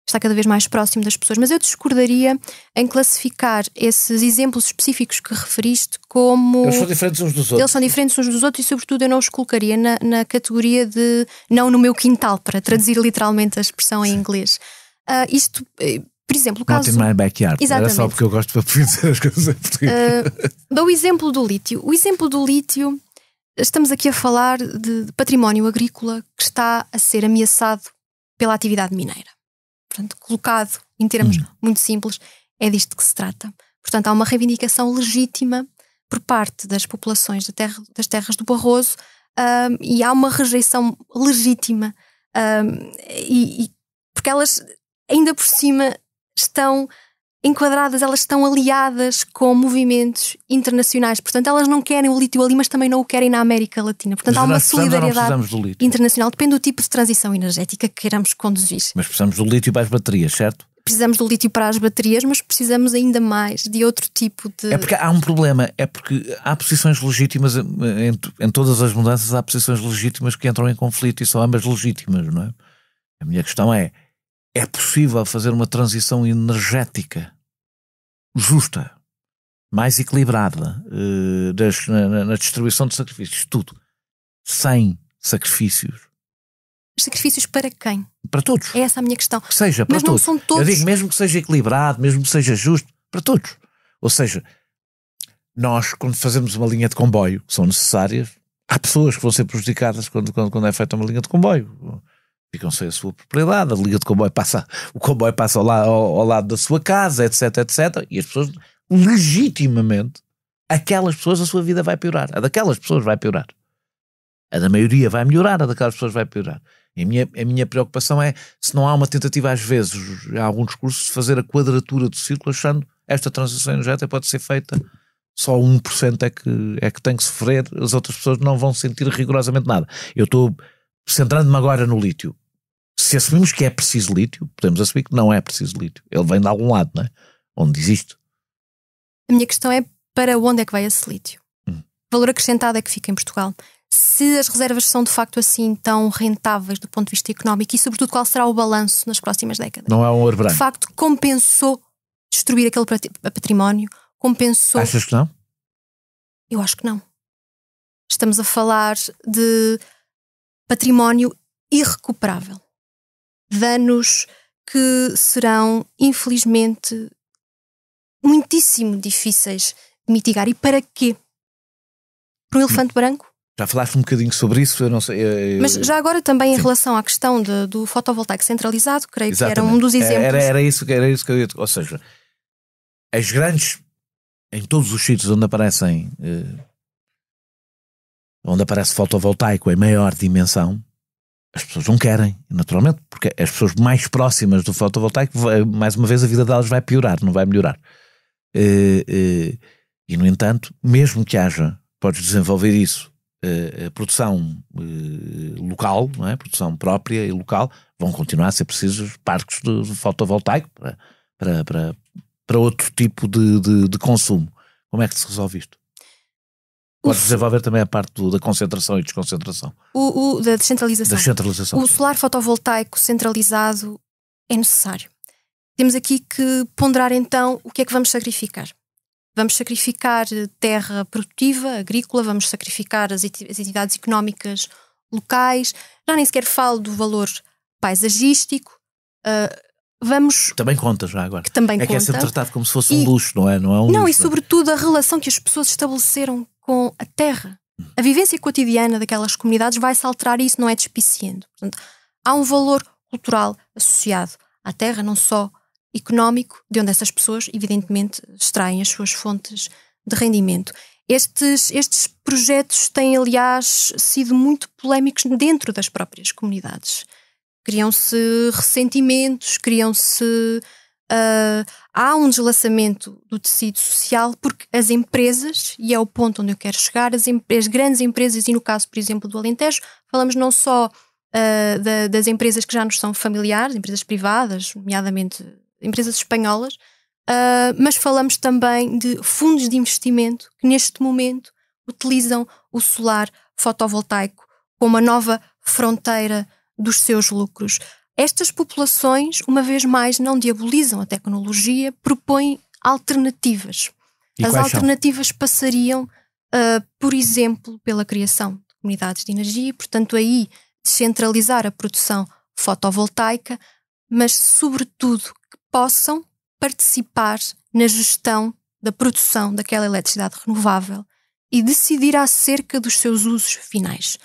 está cada vez mais próximo das pessoas. Mas eu discordaria em classificar esses exemplos específicos que referiste como... Eles são diferentes uns dos outros. Eles são diferentes uns dos outros e sobretudo eu não os colocaria na categoria de não no meu quintal, para traduzir literalmente a expressão em inglês. Isto, por exemplo, o caso... Not in my backyard. Exatamente. Era só porque eu gosto de dizer as coisas em português. Dou o exemplo do lítio. O exemplo do lítio, estamos aqui a falar de património agrícola que está a ser ameaçado pela atividade mineira. Portanto, colocado em termos muito simples, é disto que se trata. Portanto, há uma reivindicação legítima por parte das populações das terras do Barroso e há uma rejeição legítima porque elas ainda por cima estão enquadradas, elas estão aliadas com movimentos internacionais. Portanto, elas não querem o lítio ali, mas também não o querem na América Latina. Portanto, há uma solidariedade internacional. Depende do tipo de transição energética que queiramos conduzir. Mas precisamos do lítio para as baterias, certo? Precisamos do lítio para as baterias, mas precisamos ainda mais de outro tipo de... É porque há um problema, é porque há posições legítimas, em todas as mudanças há posições legítimas que entram em conflito e são ambas legítimas, não é? A minha questão é possível fazer uma transição energética justa, mais equilibrada, na distribuição de sacrifícios, tudo, sem sacrifícios? Mas sacrifícios para quem? Para todos. É essa a minha questão. Que seja, para mas todos. Não são todos. Eu digo, mesmo que seja equilibrado, mesmo que seja justo, para todos. Ou seja, nós, quando fazemos uma linha de comboio, que são necessárias, há pessoas que vão ser prejudicadas quando é feita uma linha de comboio. Ficam sem a sua propriedade, a linha de comboio passa ao lado da sua casa, etc, etc. E as pessoas, legitimamente, aquelas pessoas, a sua vida vai piorar. A daquelas pessoas vai piorar. A da maioria vai melhorar, a daquelas pessoas vai piorar. E a minha preocupação é se não há uma tentativa, às vezes, há algum discurso, de fazer a quadratura do círculo, achando esta transição energética pode ser feita, só 1% é que tem que sofrer, as outras pessoas não vão sentir rigorosamente nada. Eu estou centrando-me agora no lítio. Se assumimos que é preciso lítio, podemos assumir que não é preciso lítio. Ele vem de algum lado, não é? Onde existe. A minha questão é para onde é que vai esse lítio? O valor acrescentado é que fica em Portugal. Se as reservas são de facto assim tão rentáveis do ponto de vista económico e sobretudo qual será o balanço nas próximas décadas? Não é um ouro branco. De facto compensou destruir aquele património? Compensou? Achas que não? Eu acho que não. Estamos a falar de património irrecuperável. Danos que serão, infelizmente, muitíssimo difíceis de mitigar. E para quê? Para um elefante branco? Já falaste um bocadinho sobre isso, eu não sei. Mas já agora também em relação à questão do fotovoltaico centralizado, creio que era um dos exemplos. Era isso que eu ia dizer. Ou seja, as grandes, em todos os sítios onde aparece fotovoltaico em maior dimensão, as pessoas não querem, naturalmente, porque as pessoas mais próximas do fotovoltaico, mais uma vez a vida delas vai piorar, não vai melhorar. E no entanto, mesmo que haja, podes desenvolver isso, a produção local, não é? Produção própria e local, vão continuar a ser precisos parques de fotovoltaico para outro tipo de consumo. Como é que se resolve isto? Podes desenvolver também a parte da concentração e desconcentração. Da descentralização. Descentralização. O solar fotovoltaico centralizado é necessário. Temos aqui que ponderar então o que é que vamos sacrificar. Vamos sacrificar terra produtiva, agrícola, vamos sacrificar as atividades económicas locais, já nem sequer falo do valor paisagístico. Também conta já agora. Que também conta. Que é sempre tratado como se fosse um luxo, não é? Não é um luxo. E sobretudo a relação que as pessoas estabeleceram com a terra. A vivência cotidiana daquelas comunidades vai-se alterar e isso não é despiciando. Portanto, há um valor cultural associado à terra, não só económico, de onde essas pessoas, evidentemente, extraem as suas fontes de rendimento. Estes projetos têm, aliás, sido muito polémicos dentro das próprias comunidades. Criam-se ressentimentos, há um deslaçamento do tecido social porque as empresas, e é o ponto onde eu quero chegar, as grandes empresas, e no caso, por exemplo, do Alentejo, falamos não só das empresas que já nos são familiares, empresas privadas, nomeadamente empresas espanholas, mas falamos também de fundos de investimento que neste momento utilizam o solar fotovoltaico como a nova fronteira dos seus lucros. Estas populações, uma vez mais, não diabolizam a tecnologia, propõem alternativas. As alternativas passariam, por exemplo, pela criação de comunidades de energia e, portanto, aí descentralizar a produção fotovoltaica, mas, sobretudo, que possam participar na gestão da produção daquela eletricidade renovável e decidir acerca dos seus usos finais.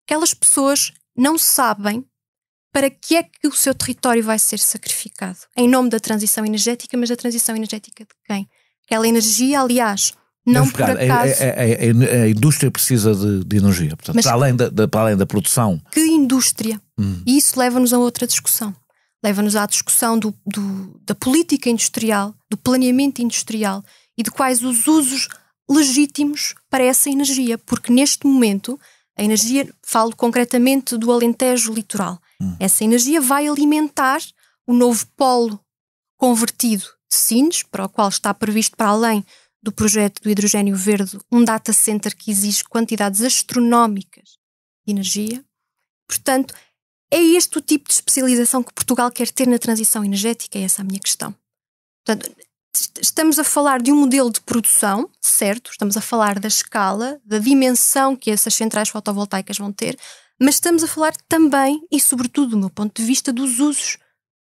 Aquelas pessoas não sabem para que é que o seu território vai ser sacrificado em nome da transição energética, mas da transição energética de quem? Aquela energia, aliás, não por acaso... A indústria precisa de energia, portanto, para além da produção. Que indústria? E isso leva-nos a outra discussão. Leva-nos à discussão da política industrial, do planeamento industrial e de quais os usos legítimos para essa energia, porque neste momento a energia, falo concretamente do Alentejo litoral, essa energia vai alimentar o novo polo convertido de Sines, para o qual está previsto, para além do projeto do hidrogênio verde, um data center que exige quantidades astronómicas de energia. Portanto, é este o tipo de especialização que Portugal quer ter na transição energética? É essa a minha questão. Portanto, estamos a falar de um modelo de produção, certo? Estamos a falar da escala, da dimensão que essas centrais fotovoltaicas vão ter, mas estamos a falar também, e sobretudo do meu ponto de vista, dos usos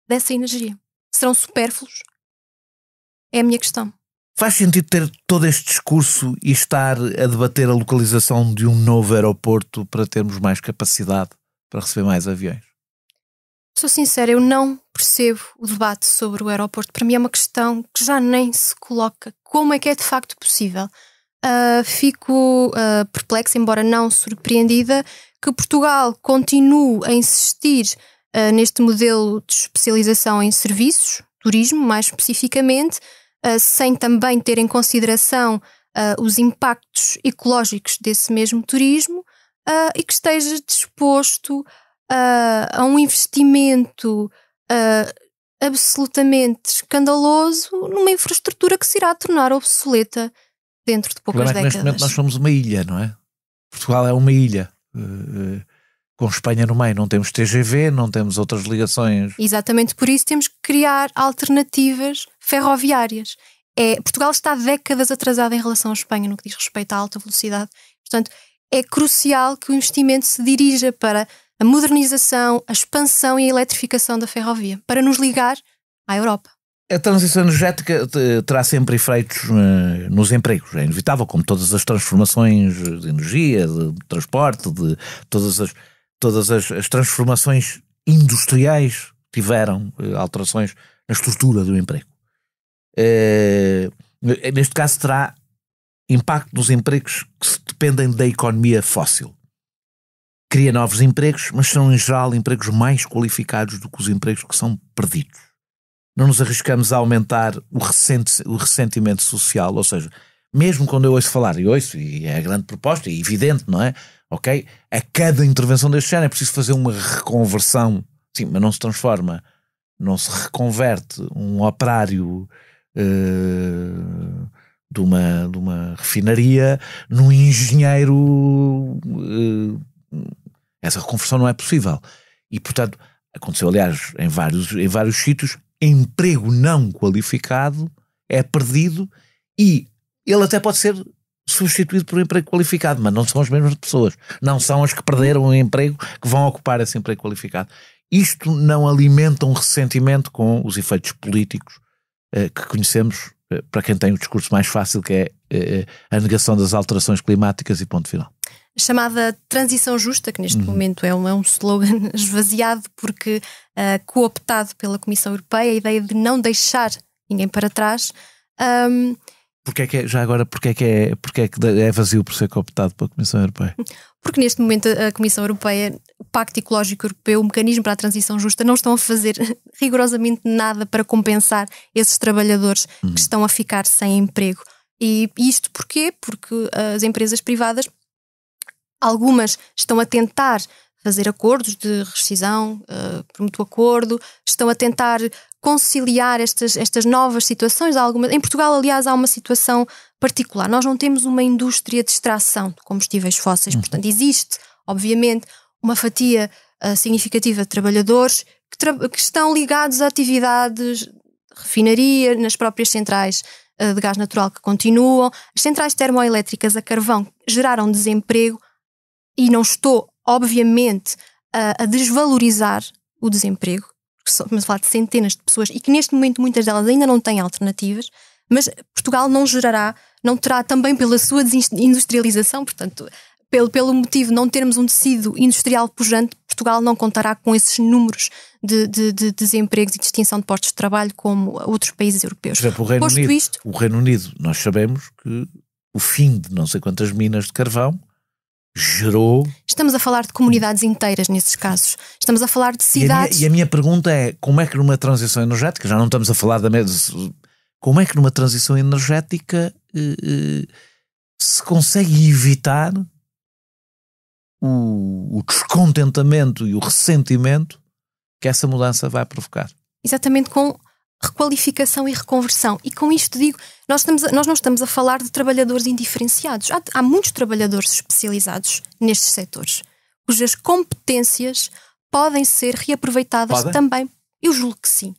dessa energia. Serão supérfluos? É a minha questão. Faz sentido ter todo este discurso e estar a debater a localização de um novo aeroporto para termos mais capacidade para receber mais aviões? Sou sincera, eu não percebo o debate sobre o aeroporto. Para mim é uma questão que já nem se coloca. Como é que é de facto possível? Fico perplexa, embora não surpreendida, que Portugal continue a insistir neste modelo de especialização em serviços, turismo mais especificamente, sem também ter em consideração os impactos ecológicos desse mesmo turismo, e que esteja disposto a um investimento absolutamente escandaloso numa infraestrutura que se irá tornar obsoleta dentro de poucas décadas. Neste momento nós somos uma ilha, não é? Portugal é uma ilha. Com Espanha no meio, não temos TGV, não temos outras ligações. Exatamente por isso temos que criar alternativas ferroviárias. Portugal está décadas atrasado em relação à Espanha no que diz respeito à alta velocidade. Portanto, é crucial que o investimento se dirija para a modernização, a expansão e a eletrificação da ferrovia, para nos ligar à Europa. A transição energética terá sempre efeitos nos empregos. É inevitável, como todas as transformações de energia, de transporte, de todas as transformações industriais tiveram alterações na estrutura do emprego. Neste caso terá impacto nos empregos que dependem da economia fóssil. Cria novos empregos, mas são em geral empregos mais qualificados do que os empregos que são perdidos. Não nos arriscamos a aumentar o ressentimento social, ou seja, mesmo quando eu ouço falar, e é a grande proposta, é evidente, não é? Ok? A cada intervenção deste género é preciso fazer uma reconversão, sim, mas não se transforma, não se reconverte um operário de uma refinaria num engenheiro. Essa reconversão não é possível. E, portanto, aconteceu, aliás, em vários sítios, emprego não qualificado é perdido e ele até pode ser substituído por um emprego qualificado, mas não são as mesmas pessoas, não são as que perderam o emprego que vão ocupar esse emprego qualificado. Isto não alimenta um ressentimento com os efeitos políticos que conhecemos para quem tem o discurso mais fácil, que é a negação das alterações climáticas e ponto final. Chamada transição justa, que neste momento é um slogan esvaziado porque cooptado pela Comissão Europeia, a ideia de não deixar ninguém para trás. Porquê é que é vazio por ser cooptado pela Comissão Europeia? Porque neste momento a Comissão Europeia, o Pacto Ecológico Europeu, o Mecanismo para a Transição Justa, não estão a fazer rigorosamente nada para compensar esses trabalhadores que estão a ficar sem emprego. E isto porquê? Porque as empresas privadas, algumas estão a tentar fazer acordos de rescisão por mútuo acordo, estão a tentar conciliar estas novas situações. Em Portugal, aliás, há uma situação particular. Nós não temos uma indústria de extração de combustíveis fósseis. Portanto, existe, obviamente, uma fatia significativa de trabalhadores que estão ligados a atividades de refinaria, nas próprias centrais de gás natural que continuam. As centrais termoelétricas a carvão geraram desemprego. E não estou, obviamente, a desvalorizar o desemprego, porque estamos a falar de centenas de pessoas e que neste momento muitas delas ainda não têm alternativas, mas Portugal não terá também pela sua desindustrialização, portanto, pelo motivo de não termos um tecido industrial pujante, Portugal não contará com esses números de desempregos e de extinção de postos de trabalho como outros países europeus. Por exemplo, o Reino Unido, nós sabemos que o fim de não sei quantas minas de carvão gerou... Estamos a falar de comunidades inteiras nesses casos. Estamos a falar de cidades... E a minha pergunta é, como é que numa transição energética, já não estamos a falar como é que numa transição energética se consegue evitar o descontentamento e o ressentimento que essa mudança vai provocar? Exatamente, com requalificação e reconversão. E com isto digo, nós não estamos a falar de trabalhadores indiferenciados. Há muitos trabalhadores especializados nestes setores, cujas competências podem ser reaproveitadas também. Eu julgo que sim.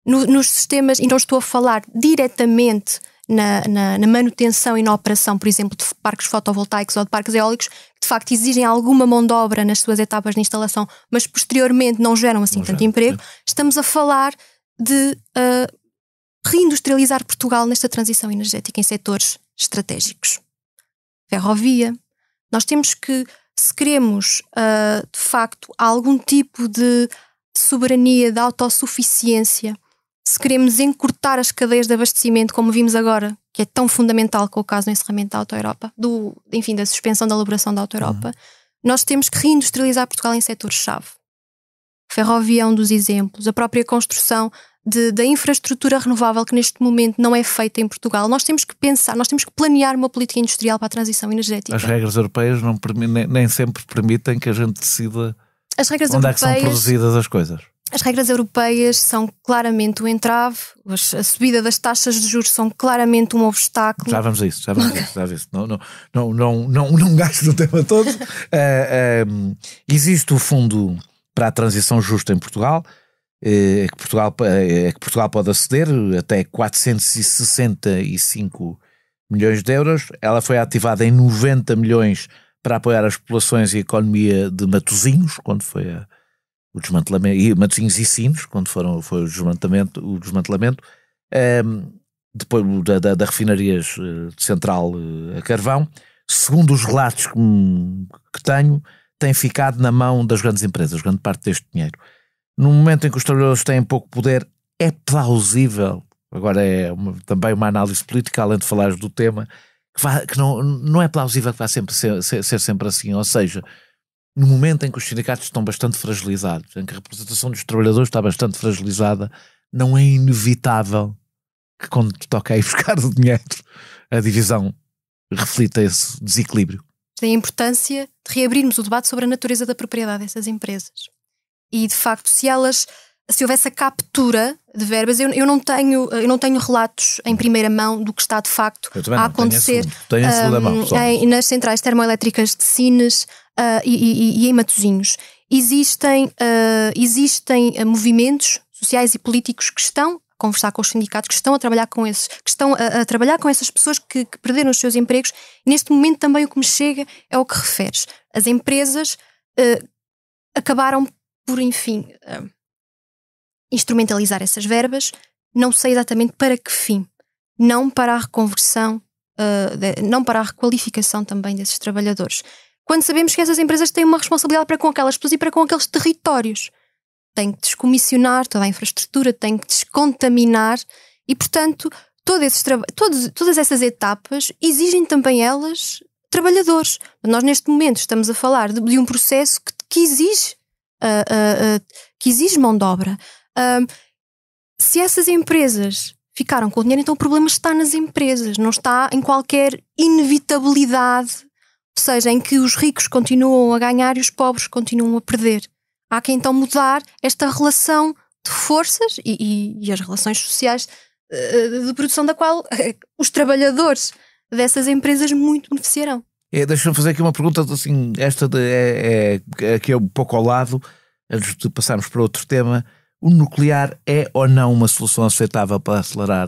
Nos sistemas, e não estou a falar diretamente na manutenção e na operação, por exemplo, de parques fotovoltaicos ou de parques eólicos, que de facto exigem alguma mão de obra nas suas etapas de instalação, mas posteriormente não geram assim tanto emprego. Estamos a falar de reindustrializar Portugal nesta transição energética em setores estratégicos. Ferrovia. Nós temos que, se queremos de facto algum tipo de soberania, de autossuficiência, se queremos encurtar as cadeias de abastecimento, como vimos agora, que é tão fundamental com o caso do encerramento da Auto-Europa, da suspensão da elaboração da Auto-Europa, nós temos que reindustrializar Portugal em setores-chave. Ferrovia é um dos exemplos, a própria construção da infraestrutura renovável que neste momento não é feita em Portugal. Nós temos que pensar, nós temos que planear uma política industrial para a transição energética. As regras europeias nem sempre permitem que a gente decida onde é que são produzidas as coisas. As regras europeias são claramente um entrave, a subida das taxas de juros são claramente um obstáculo. Já vamos a isso. Não gasto no tema todo. Existe o Fundo para a Transição Justa em Portugal, que Portugal pode aceder até 465 milhões de euros. Ela foi ativada em 90 milhões para apoiar as populações e a economia de Matosinhos, quando foi o desmantelamento, e Matosinhos e Sinos, quando foi o desmantelamento, depois da refinarias de Central a Carvão. Segundo os relatos que tenho, tem ficado na mão das grandes empresas, grande parte deste dinheiro. No momento em que os trabalhadores têm pouco poder, é plausível, agora também uma análise política, além de falares do tema, que não é plausível que vá sempre ser sempre assim, ou seja, no momento em que os sindicatos estão bastante fragilizados, em que a representação dos trabalhadores está bastante fragilizada, não é inevitável que quando toca a ir buscar o dinheiro, a divisão reflita esse desequilíbrio. Tem a importância de reabrirmos o debate sobre a natureza da propriedade dessas empresas. E de facto, se houvesse a captura de verbas, eu não tenho relatos em primeira mão do que está de facto a acontecer nas centrais termoelétricas de Sines e em Matosinhos. Existem movimentos sociais e políticos que estão a conversar com os sindicatos, que estão a trabalhar com essas pessoas que perderam os seus empregos. E neste momento também o que me chega é o que referes. As empresas acabaram por, enfim, instrumentalizar essas verbas, não sei exatamente para que fim. Não para a reconversão, não para a requalificação também desses trabalhadores. Quando sabemos que essas empresas têm uma responsabilidade para com aquelas pessoas e para com aqueles territórios. Têm que descomissionar toda a infraestrutura, têm que descontaminar e, portanto, todas essas etapas exigem também elas trabalhadores. Nós neste momento estamos a falar de um processo que exige mão de obra. Se essas empresas ficaram com o dinheiro, então o problema está nas empresas, não está em qualquer inevitabilidade, ou seja, em que os ricos continuam a ganhar e os pobres continuam a perder. Há que então mudar esta relação de forças e as relações sociais de produção da qual os trabalhadores dessas empresas muito beneficiarão. Deixa-me fazer aqui uma pergunta, assim, esta aqui é um pouco ao lado, antes de passarmos para outro tema. O nuclear é ou não uma solução aceitável para acelerar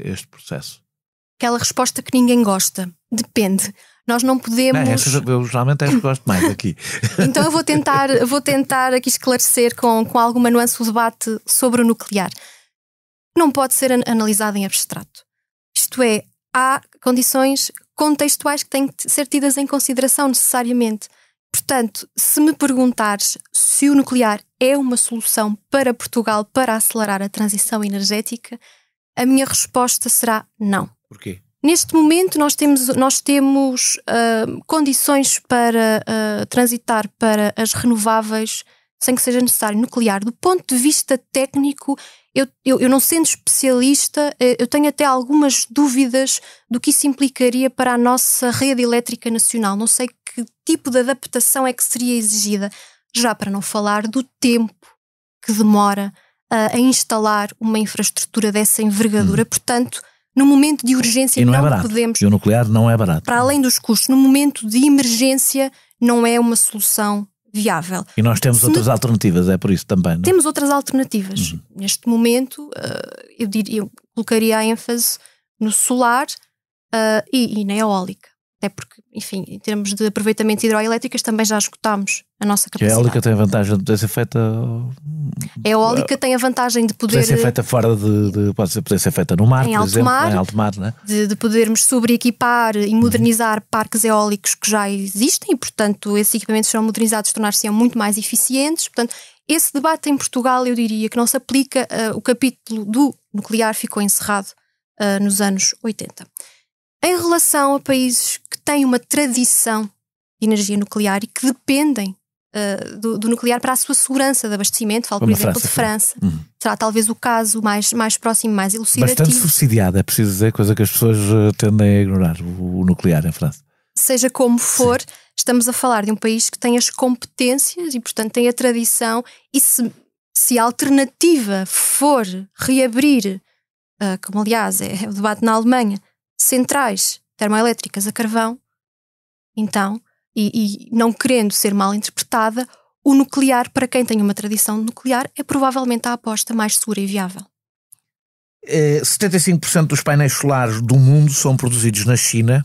este processo? Aquela resposta que ninguém gosta. Depende. Nós não podemos... Eu geralmente é que gosto mais aqui. Então eu vou tentar aqui esclarecer com alguma nuance o debate sobre o nuclear. Não pode ser analisado em abstrato. Isto é, há condições contextuais que têm que ser tidas em consideração necessariamente. Portanto, se me perguntares se o nuclear é uma solução para Portugal para acelerar a transição energética, a minha resposta será não. Porquê? Neste momento nós temos condições para transitar para as renováveis sem que seja necessário nuclear. Do ponto de vista técnico, eu não sendo especialista, eu tenho até algumas dúvidas do que isso implicaria para a nossa rede elétrica nacional. Não sei que tipo de adaptação é que seria exigida, já para não falar do tempo que demora a instalar uma infraestrutura dessa envergadura. Portanto, no momento de urgência não podemos... E o nuclear não é barato. Para além dos custos, no momento de emergência não é uma solução viável. E nós temos outras alternativas, é por isso também, não? Temos outras alternativas. Neste momento, eu colocaria a ênfase no solar e na eólica. Até porque, enfim, em termos de aproveitamentos hidroelétricas também já esgotámos a nossa capacidade. A eólica tem a vantagem de poder ser feita... A eólica tem a vantagem de poder ser feita fora poder ser feita no mar, em por alto exemplo, mar, em alto mar, né? de podermos sobreequipar e modernizar parques eólicos que já existem e, portanto, esses equipamentos serão modernizados, tornar-se muito mais eficientes. Portanto, esse debate em Portugal, eu diria que não se aplica. O capítulo do nuclear ficou encerrado nos anos 80. Em relação a países que têm uma tradição de energia nuclear e que dependem do nuclear para a sua segurança de abastecimento, falo, por exemplo, de França. Será talvez o caso mais próximo, mais elucidativo. Bastante subsidiado, é preciso dizer, coisa que as pessoas tendem a ignorar, o nuclear em França. Seja como for, estamos a falar de um país que tem as competências e, portanto, tem a tradição, e se a alternativa for reabrir, como aliás é o debate na Alemanha, centrais termoelétricas a carvão, então, e não querendo ser mal interpretada, o nuclear, para quem tem uma tradição nuclear, é provavelmente a aposta mais segura e viável. 75% dos painéis solares do mundo são produzidos na China,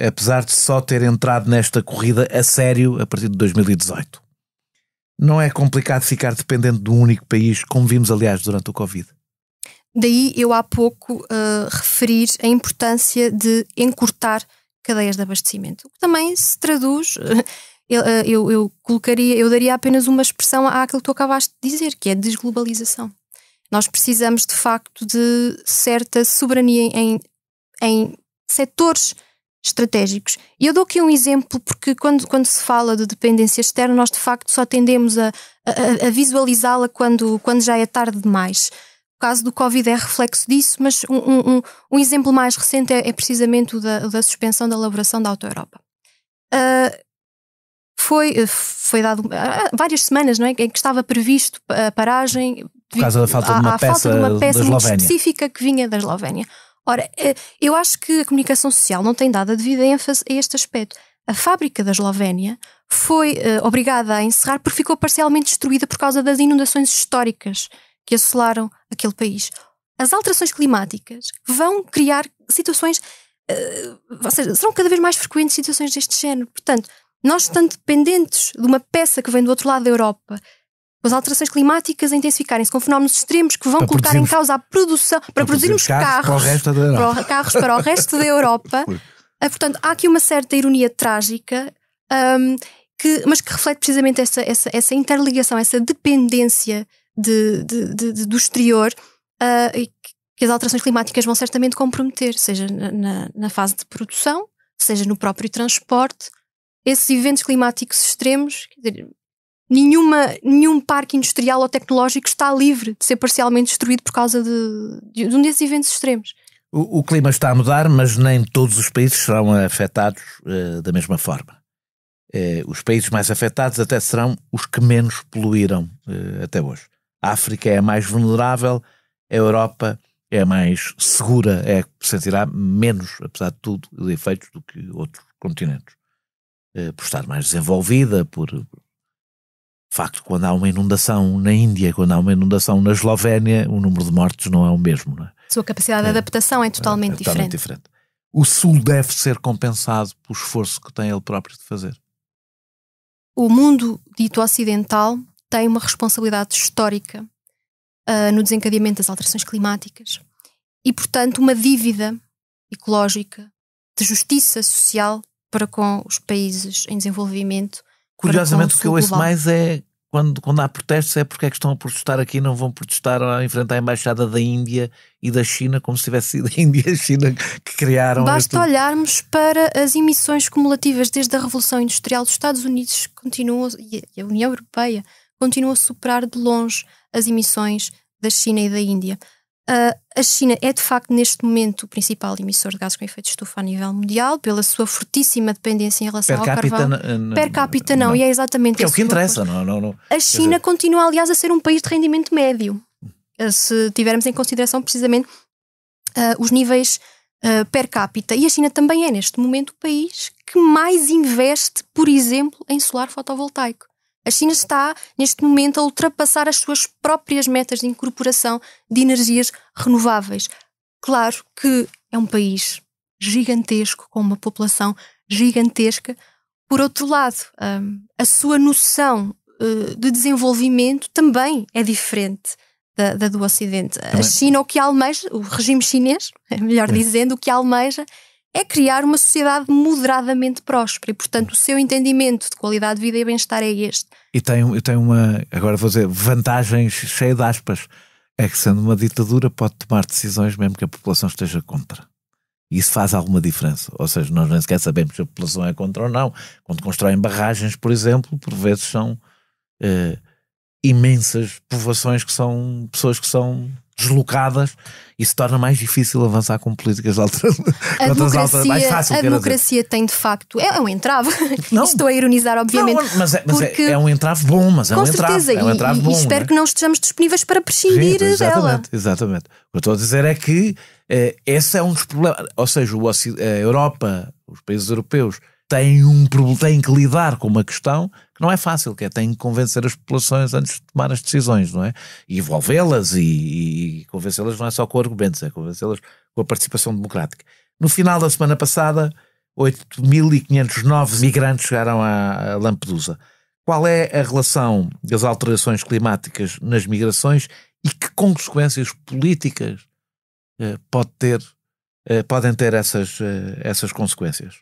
apesar de só ter entrado nesta corrida a sério a partir de 2018. Não é complicado ficar dependente de um único país, como vimos, aliás, durante o Covid? Daí eu há pouco referir a importância de encurtar cadeias de abastecimento. O que também se traduz, eu daria apenas uma expressão àquilo que tu acabaste de dizer, que é desglobalização. Nós precisamos de facto de certa soberania em setores estratégicos. E eu dou aqui um exemplo, porque quando se fala de dependência externa, nós de facto só tendemos a visualizá-la quando já é tarde demais. O caso do Covid é reflexo disso, mas um exemplo mais recente é precisamente o da suspensão da elaboração da Auto-Europa. Foi dado várias semanas, não é, em que estava previsto a paragem por causa da falta de uma peça muito específica que vinha da Eslovénia. Ora, eu acho que a comunicação social não tem dado a devida ênfase a este aspecto. A fábrica da Eslovénia foi obrigada a encerrar porque ficou parcialmente destruída por causa das inundações históricas que assolaram aquele país. As alterações climáticas vão criar situações, ou seja, serão cada vez mais frequentes situações deste género. Portanto, nós estando dependentes de uma peça que vem do outro lado da Europa, com as alterações climáticas a intensificarem-se, com fenómenos extremos que vão colocar em causa a produção, para produzirmos carros para o resto da Europa. Portanto, há aqui uma certa ironia trágica, mas que reflete precisamente essa interligação, essa dependência do exterior, que as alterações climáticas vão certamente comprometer, seja na fase de produção, seja no próprio transporte. Esses eventos climáticos extremos, quer dizer, nenhum parque industrial ou tecnológico está livre de ser parcialmente destruído por causa de um desses eventos extremos. O clima está a mudar, mas nem todos os países serão afetados da mesma forma. Os países mais afetados até serão os que menos poluíram até hoje. A África é a mais vulnerável, a Europa é a mais segura, é a que sentirá menos, apesar de tudo, de efeitos do que outros continentes. Por estar mais desenvolvida, por facto, quando há uma inundação na Índia, quando há uma inundação na Eslovénia, o número de mortes não é o mesmo, não é? A sua capacidade de adaptação é totalmente diferente. O Sul deve ser compensado pelo esforço que tem ele próprio de fazer. O mundo dito ocidental tem uma responsabilidade histórica no desencadeamento das alterações climáticas e, portanto, uma dívida ecológica de justiça social para com os países em desenvolvimento. Curiosamente, o que eu ouço mais é quando há protestos, é porque é que estão a protestar aqui, não vão protestar em frente à embaixada da Índia e da China, como se tivesse sido a Índia e a China que criaram. Basta olharmos para as emissões cumulativas desde a Revolução Industrial. Os Estados Unidos continuam, e a União Europeia continuam a superar de longe as emissões da China e da Índia. A China é de facto neste momento o principal emissor de gases com efeito de estufa a nível mundial, pela sua fortíssima dependência em relação ao carvão. Per capita não, e é exatamente que é o que interessa. Não. A China continua, aliás, a ser um país de rendimento médio, se tivermos em consideração precisamente os níveis per capita. E a China também é neste momento o país que mais investe, por exemplo, em solar fotovoltaico. A China está, neste momento, a ultrapassar as suas próprias metas de incorporação de energias renováveis. Claro que é um país gigantesco, com uma população gigantesca. Por outro lado, a sua noção de desenvolvimento também é diferente da do Ocidente. A China, o que almeja, o regime chinês, melhor dizendo, o que almeja é criar uma sociedade moderadamente próspera e, portanto, o seu entendimento de qualidade de vida e bem-estar é este. E tem uma, agora vou dizer, vantagens cheia de aspas. É que, sendo uma ditadura, pode tomar decisões mesmo que a população esteja contra. E isso faz alguma diferença. Ou seja, nós nem sequer sabemos se a população é contra ou não. Quando constroem barragens, por exemplo, por vezes são imensas povoações que são pessoas que são deslocadas e se torna mais difícil avançar com políticas alternativas. A democracia tem de facto, é um entrave. Estou a ironizar, obviamente. Não, mas é um entrave bom, mas é um entrave. É um entrave bom. E espero que não estejamos disponíveis para prescindir dela. Exatamente. O que eu estou a dizer é que esse é um dos problemas. Ou seja, a Europa, os países europeus, têm que lidar com uma questão que não é fácil, que é têm que convencer as populações antes de tomar as decisões, não é? E envolvê-las e convencê-las não é só com argumentos, é convencê-las com a participação democrática. No final da semana passada, 8.509 migrantes chegaram a Lampedusa. Qual é a relação das alterações climáticas nas migrações e que consequências políticas podem ter essas consequências?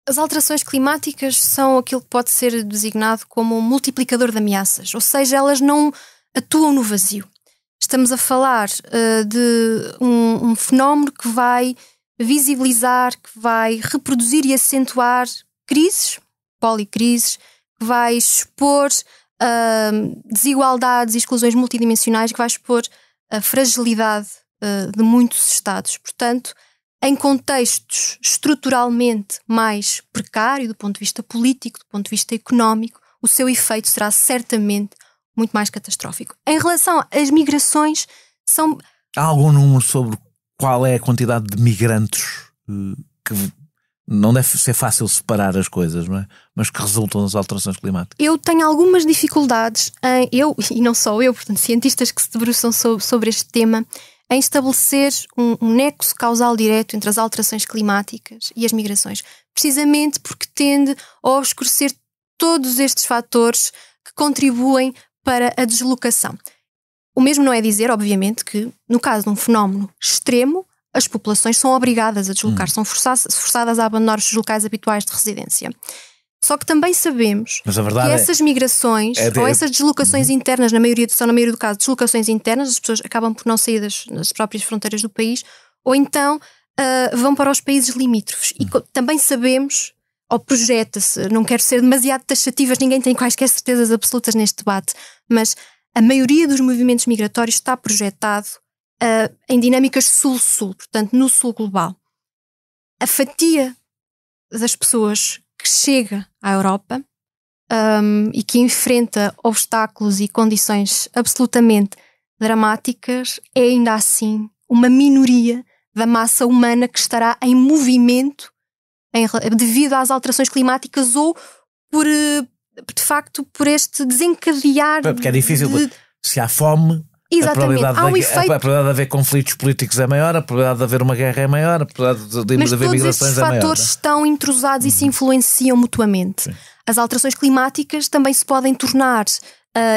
As alterações climáticas são aquilo que pode ser designado como um multiplicador de ameaças, ou seja, elas não atuam no vazio. Estamos a falar de um fenómeno que vai visibilizar, que vai reproduzir e acentuar crises, policrises, que vai expor desigualdades e exclusões multidimensionais, que vai expor a fragilidade de muitos Estados. Portanto, em contextos estruturalmente mais precários do ponto de vista político, do ponto de vista económico, o seu efeito será certamente muito mais catastrófico. Em relação às migrações, há algum número sobre qual é a quantidade de migrantes que não deve ser fácil separar as coisas, não é? Mas que resultam das alterações climáticas? Eu tenho algumas dificuldades, e não só eu, portanto, cientistas que se debruçam sobre este tema, em estabelecer um nexo causal direto entre as alterações climáticas e as migrações, precisamente porque tende a obscurecer todos estes fatores que contribuem para a deslocação. O mesmo não é dizer, obviamente, que no caso de um fenómeno extremo, as populações são obrigadas a deslocar, são forçadas a abandonar os seus locais habituais de residência. Só que também sabemos que essas migrações ou essas deslocações internas, na maioria do caso, deslocações internas, as pessoas acabam por não sair das próprias fronteiras do país, ou então vão para os países limítrofes. E também sabemos, ou projeta-se, não quero ser demasiado taxativas, ninguém tem quaisquer certezas absolutas neste debate, mas a maioria dos movimentos migratórios está projetado em dinâmicas sul-sul, portanto no sul global. A fatia das pessoas que chega à Europa e que enfrenta obstáculos e condições absolutamente dramáticas é ainda assim uma minoria da massa humana que estará em movimento devido às alterações climáticas ou por, de facto, por este desencadear. Porque é difícil, se há fome. Exatamente. A probabilidade de haver conflitos políticos é maior, a probabilidade de haver uma guerra é maior, a probabilidade de haver migrações é maior. Mas todos estes fatores estão entrosados e se influenciam mutuamente. Sim. As alterações climáticas também se podem tornar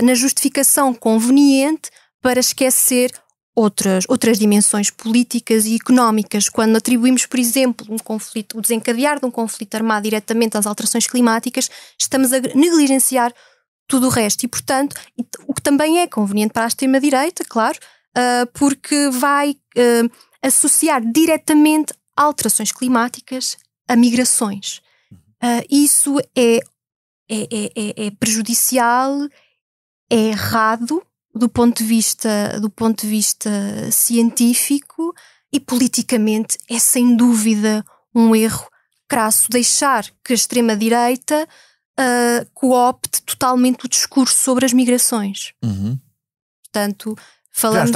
na justificação conveniente para esquecer outras dimensões políticas e económicas. Quando atribuímos, por exemplo, o desencadear de um conflito armado diretamente às alterações climáticas, estamos a negligenciar tudo o resto e, portanto, o que também é conveniente para a extrema-direita, claro, porque vai associar diretamente alterações climáticas a migrações. Isso é prejudicial, é errado do ponto de vista científico e politicamente é sem dúvida um erro crasso deixar que a extrema-direita coopte totalmente o discurso sobre as migrações. Portanto, falamos...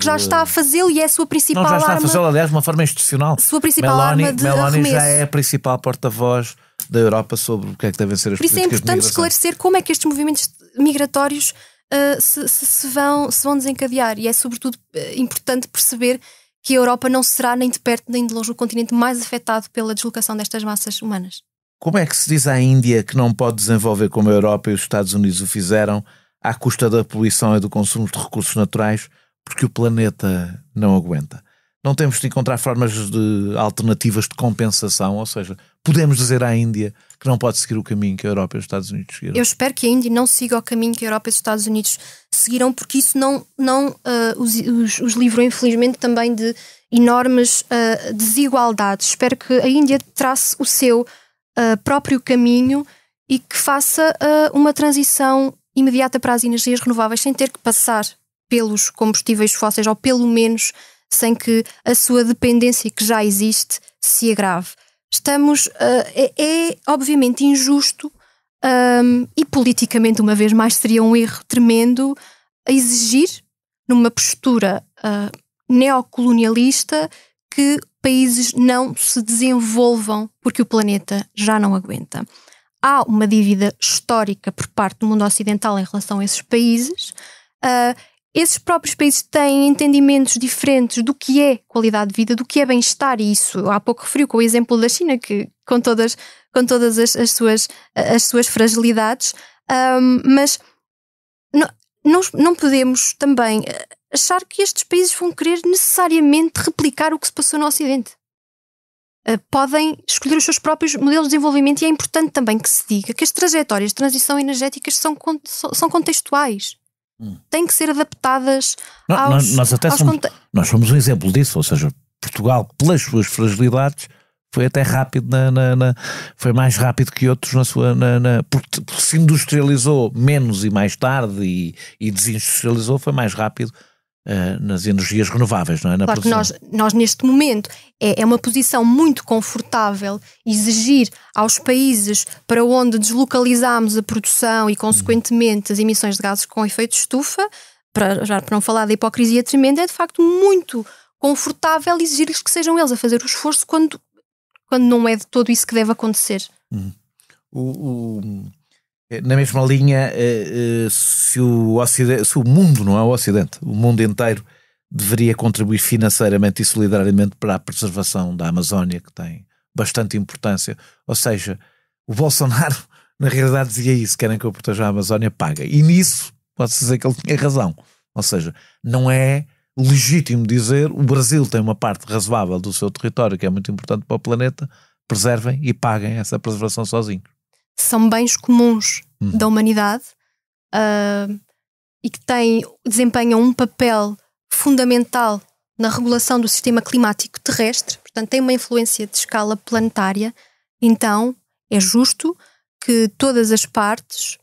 Já está a fazê-lo e é a sua principal arma... Já está a fazê-lo, aliás, de uma forma institucional. Sua principal arma de Meloni já é a principal porta-voz da Europa sobre o que é que devem ser as políticas de migração. Por isso é importante esclarecer como é que estes movimentos migratórios se vão desencadear e é sobretudo importante perceber que a Europa não será nem de perto nem de longe o continente mais afetado pela deslocação destas massas humanas. Como é que se diz à Índia que não pode desenvolver como a Europa e os Estados Unidos o fizeram, à custa da poluição e do consumo de recursos naturais, porque o planeta não aguenta? Não temos de encontrar formas de alternativas de compensação, ou seja, podemos dizer à Índia que não pode seguir o caminho que a Europa e os Estados Unidos seguiram? Eu espero que a Índia não siga o caminho que a Europa e os Estados Unidos seguiram, porque isso os livrou, infelizmente, também de enormes desigualdades. Espero que a Índia trace o seu próprio caminho e que faça uma transição imediata para as energias renováveis, sem ter que passar pelos combustíveis fósseis, ou pelo menos sem que a sua dependência, que já existe, se agrave. É obviamente injusto e politicamente, uma vez mais, seria um erro tremendo a exigir, numa postura neocolonialista, que países não se desenvolvam porque o planeta já não aguenta. Há uma dívida histórica por parte do mundo ocidental em relação a esses países. Esses próprios países têm entendimentos diferentes do que é qualidade de vida, do que é bem-estar, e isso há pouco referiu com o exemplo da China, que com todas as suas fragilidades, mas não podemos também achar que estes países vão querer necessariamente replicar o que se passou no Ocidente. Podem escolher os seus próprios modelos de desenvolvimento, e é importante também que se diga que as trajetórias de transição energética são contextuais. Têm que ser adaptadas nós somos um exemplo disso, ou seja, Portugal, pelas suas fragilidades, foi até rápido, foi mais rápido que outros porque se industrializou menos e mais tarde e desindustrializou, foi mais rápido nas energias renováveis, não é? Claro que nós neste momento é uma posição muito confortável exigir aos países para onde deslocalizamos a produção e consequentemente as emissões de gases com efeito de estufa, para não falar da hipocrisia tremenda, é de facto muito confortável exigir-lhes que sejam eles a fazer o esforço quando não é de todo isso que deve acontecer. Na mesma linha, se o mundo, não é o Ocidente, o mundo inteiro deveria contribuir financeiramente e solidariamente para a preservação da Amazónia, que tem bastante importância. Ou seja, o Bolsonaro na realidade dizia isso: querem que eu proteja a Amazónia, paga. E nisso pode-se dizer que ele tinha razão. Ou seja, não é legítimo dizer o Brasil tem uma parte razoável do seu território que é muito importante para o planeta, preservem e paguem essa preservação sozinhos. São bens comuns da humanidade e que desempenham um papel fundamental na regulação do sistema climático terrestre, portanto têm uma influência de escala planetária. Então é justo que todas as partes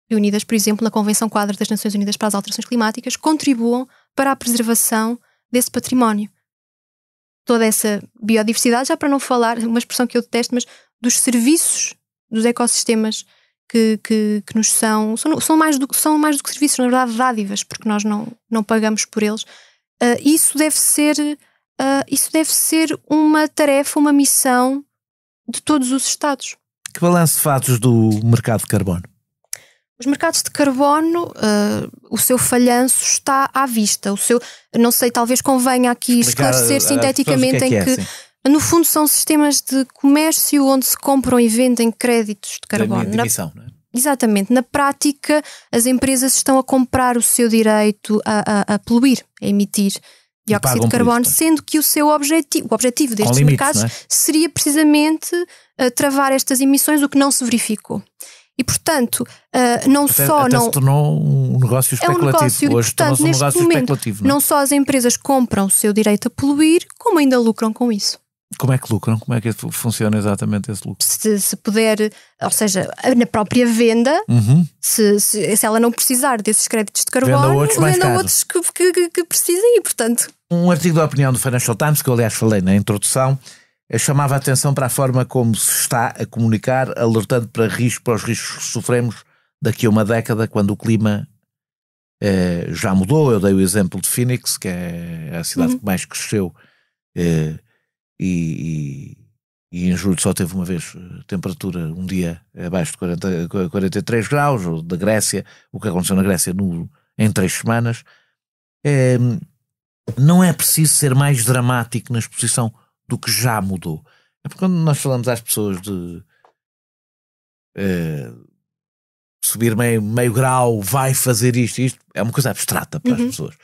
reunidas, por exemplo, na Convenção Quadro das Nações Unidas para as Alterações Climáticas, contribuam para a preservação desse património. Toda essa biodiversidade, já para não falar, uma expressão que eu detesto, mas dos serviços dos ecossistemas que nos são mais do que serviços, na verdade dádivas, porque nós não pagamos por eles. Isso deve ser uma tarefa, uma missão de todos os Estados. Que balanço fazes do mercado de carbono? Os mercados de carbono, o seu falhanço está à vista. Não sei, talvez convenha aqui esclarecer sinteticamente no fundo são sistemas de comércio onde se compram e vendem créditos de carbono. De emissão, não é? Exatamente. Na prática, as empresas estão a comprar o seu direito a poluir, a emitir dióxido de carbono, sendo que o objetivo destes mercados seria precisamente travar estas emissões, o que não se verificou. E, portanto, se tornou um negócio especulativo. Hoje tornou-se um negócio especulativo. Não só as empresas compram o seu direito a poluir, como ainda lucram com isso. Como é que lucram? Como é que funciona exatamente esse lucro? Se puder, ou seja, na própria venda, se ela não precisar desses créditos de carbono, venda outros que precisem, e portanto... Um artigo da opinião do Financial Times, que eu aliás falei na introdução, chamava a atenção para a forma como se está a comunicar, alertando para os riscos que sofremos daqui a uma década, quando o clima já mudou. Eu dei o exemplo de Phoenix, que é a cidade que mais cresceu, e em julho só teve uma vez temperatura um dia abaixo de 43 graus, ou da Grécia, o que aconteceu na Grécia em 3 semanas. não é preciso ser mais dramático na exposição do que já mudou. É porque quando nós falamos às pessoas de subir meio grau, vai fazer isto, é uma coisa abstrata para as pessoas.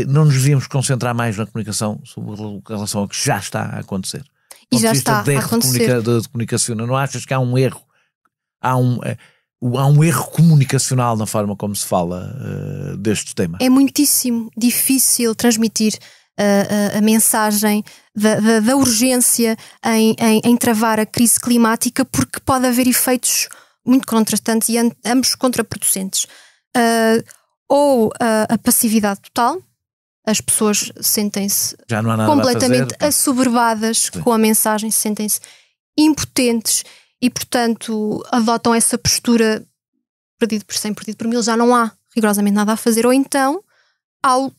Não nos devíamos concentrar mais na comunicação sobre relação ao que já está a acontecer. E já está a acontecer. De comunicação, não achas que há um erro? Há um erro comunicacional na forma como se fala deste tema? É muitíssimo difícil transmitir a mensagem da urgência em travar a crise climática, porque pode haver efeitos muito contrastantes e ambos contraproducentes. Ou a passividade total, as pessoas sentem-se completamente assoberbadas com a mensagem, sentem-se impotentes e, portanto, adotam essa postura perdido por 100, perdido por 1000, já não há rigorosamente nada a fazer. Ou então há o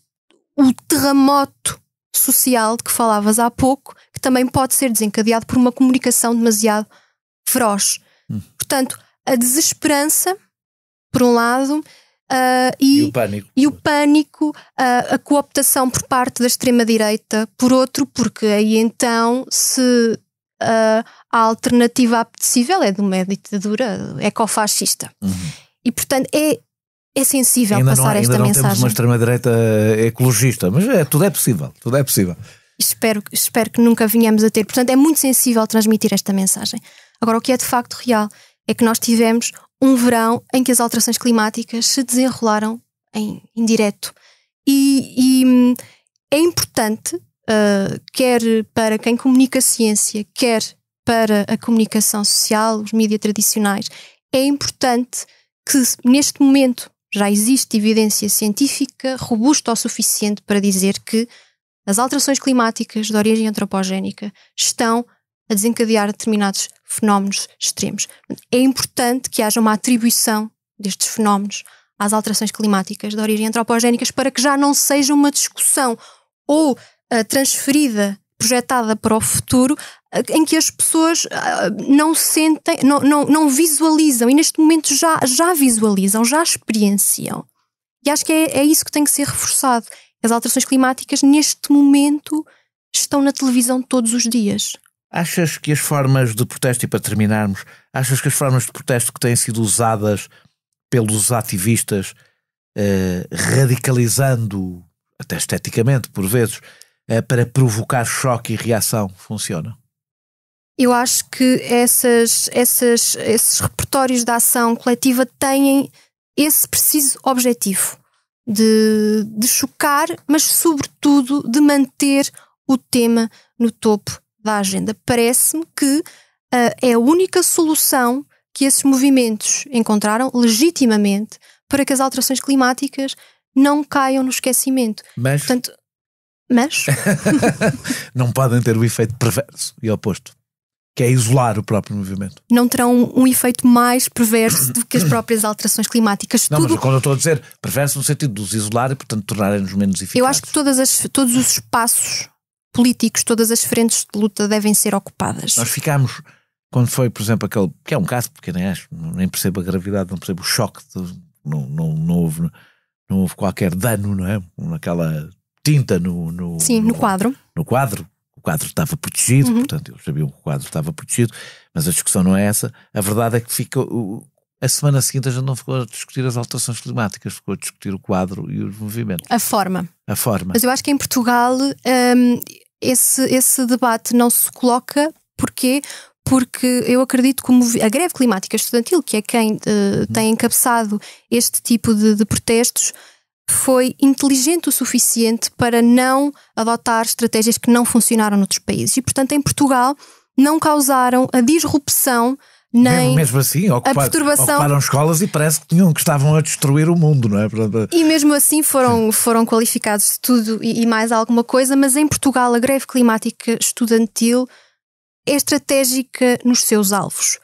terremoto social de que falavas há pouco, que também pode ser desencadeado por uma comunicação demasiado feroz. Portanto, a desesperança, por um lado, e o pânico, a cooptação por parte da extrema-direita, por outro, porque aí então se a alternativa apetecível é de uma ditadura ecofascista. E portanto é sensível passar esta mensagem. Ainda não temos uma extrema-direita ecologista, mas tudo é possível, tudo é possível. Espero que nunca venhamos a ter. Portanto, é muito sensível transmitir esta mensagem. Agora, o que é de facto real é que nós tivemos um verão em que as alterações climáticas se desenrolaram em direto. E é importante, quer para quem comunica ciência, quer para a comunicação social, os mídias tradicionais, é importante que neste momento já existe evidência científica robusta o suficiente para dizer que as alterações climáticas de origem antropogénica estão a desencadear determinados fenómenos extremos. É importante que haja uma atribuição destes fenómenos às alterações climáticas de origem antropogénicas para que já não seja uma discussão ou transferida, projetada para o futuro, em que as pessoas não sentem, não visualizam, e neste momento já visualizam, já experienciam. E acho que é isso que tem que ser reforçado. As alterações climáticas neste momento estão na televisão todos os dias. Achas que as formas de protesto, e para terminarmos, achas que as formas de protesto que têm sido usadas pelos ativistas, radicalizando, até esteticamente por vezes, para provocar choque e reação, funcionam? Eu acho que esses repertórios de ação coletiva têm esse preciso objetivo de chocar, mas sobretudo de manter o tema no topo da agenda. Parece-me que é a única solução que esses movimentos encontraram legitimamente para que as alterações climáticas não caiam no esquecimento. Mas não podem ter o efeito perverso e oposto, que é isolar o próprio movimento. Não terão um efeito mais perverso do que as próprias alterações climáticas. Não, mas quando eu estou a dizer perverso no sentido de os isolar e, portanto, tornarem-nos menos eficazes. Eu acho que todos os espaços políticos, todas as frentes de luta devem ser ocupadas. Nós ficámos, quando foi, por exemplo, aquele, que é um caso, porque nem percebo a gravidade, não percebo o choque, não houve qualquer dano, não é? Naquela tinta no quadro. No quadro. O quadro estava protegido, portanto, eles sabiam que o quadro estava protegido, mas a discussão não é essa. A verdade é que a semana seguinte a gente não ficou a discutir as alterações climáticas, ficou a discutir o quadro e os movimentos. A forma. Mas eu acho que em Portugal esse debate não se coloca. Porquê? Porque eu acredito que a greve climática estudantil, que é quem tem encabeçado este tipo de protestos, foi inteligente o suficiente para não adotar estratégias que não funcionaram noutros países. E, portanto, em Portugal não causaram a disrupção nem mesmo assim, a perturbação. Ocuparam escolas e parece que estavam a destruir o mundo, não é? E mesmo assim foram qualificados de tudo e mais alguma coisa, mas em Portugal a greve climática estudantil é estratégica nos seus alvos.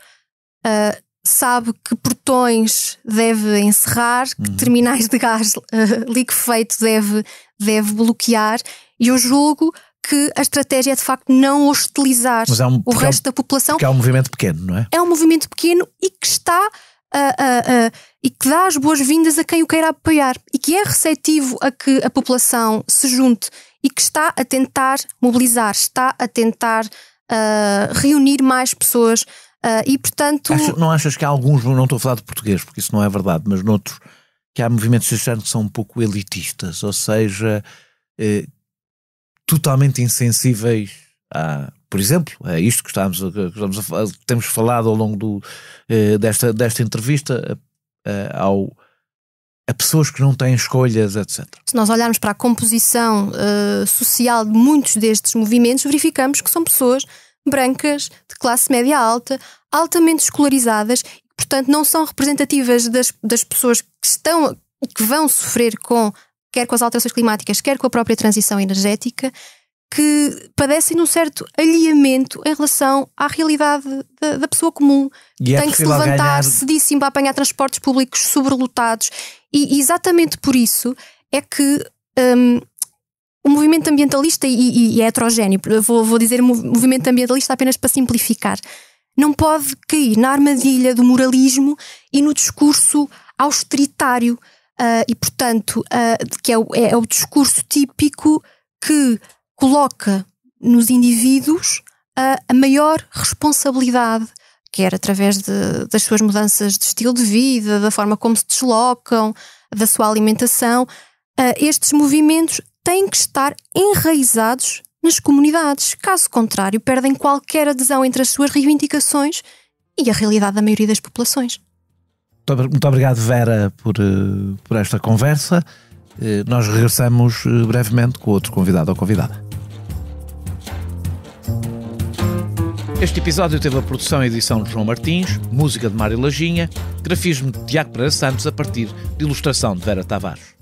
Sabe que portões deve encerrar, que terminais de gás liquefeito deve bloquear, e eu julgo que a estratégia é de facto não hostilizar o resto da população. Porque é um movimento pequeno, não é? É um movimento pequeno e que está e que dá as boas-vindas a quem o queira apoiar e que é receptivo a que a população se junte e que está a tentar mobilizar, está a tentar reunir mais pessoas e, portanto... Não achas que há alguns, não estou a falar de português, porque isso não é verdade, mas noutros, que há movimentos deste género que são um pouco elitistas, ou seja, totalmente insensíveis a, por exemplo, é isto que temos falado ao longo desta entrevista, a pessoas que não têm escolhas, etc. Se nós olharmos para a composição social de muitos destes movimentos, verificamos que são pessoas brancas, de classe média alta, altamente escolarizadas, e, portanto, não são representativas das pessoas que vão sofrer quer com as alterações climáticas, quer com a própria transição energética, que padecem de um certo alheamento em relação à realidade da pessoa comum. Tem que se levantar cedíssimo para apanhar transportes públicos sobrelotados. E exatamente por isso é que o movimento ambientalista, e é heterogéneo, vou dizer movimento ambientalista apenas para simplificar, não pode cair na armadilha do moralismo e no discurso austeritário. E, portanto, que é o discurso típico que coloca nos indivíduos a maior responsabilidade, quer através das suas mudanças de estilo de vida, da forma como se deslocam, da sua alimentação. Estes movimentos têm que estar enraizados nas comunidades. Caso contrário, perdem qualquer adesão entre as suas reivindicações e a realidade da maioria das populações. Muito obrigado, Vera, por esta conversa. Nós regressamos brevemente com outro convidado ou convidada. Este episódio teve a produção e edição de João Martins, música de Mário Lajinha, grafismo de Tiago Pereira Santos a partir de ilustração de Vera Tavares.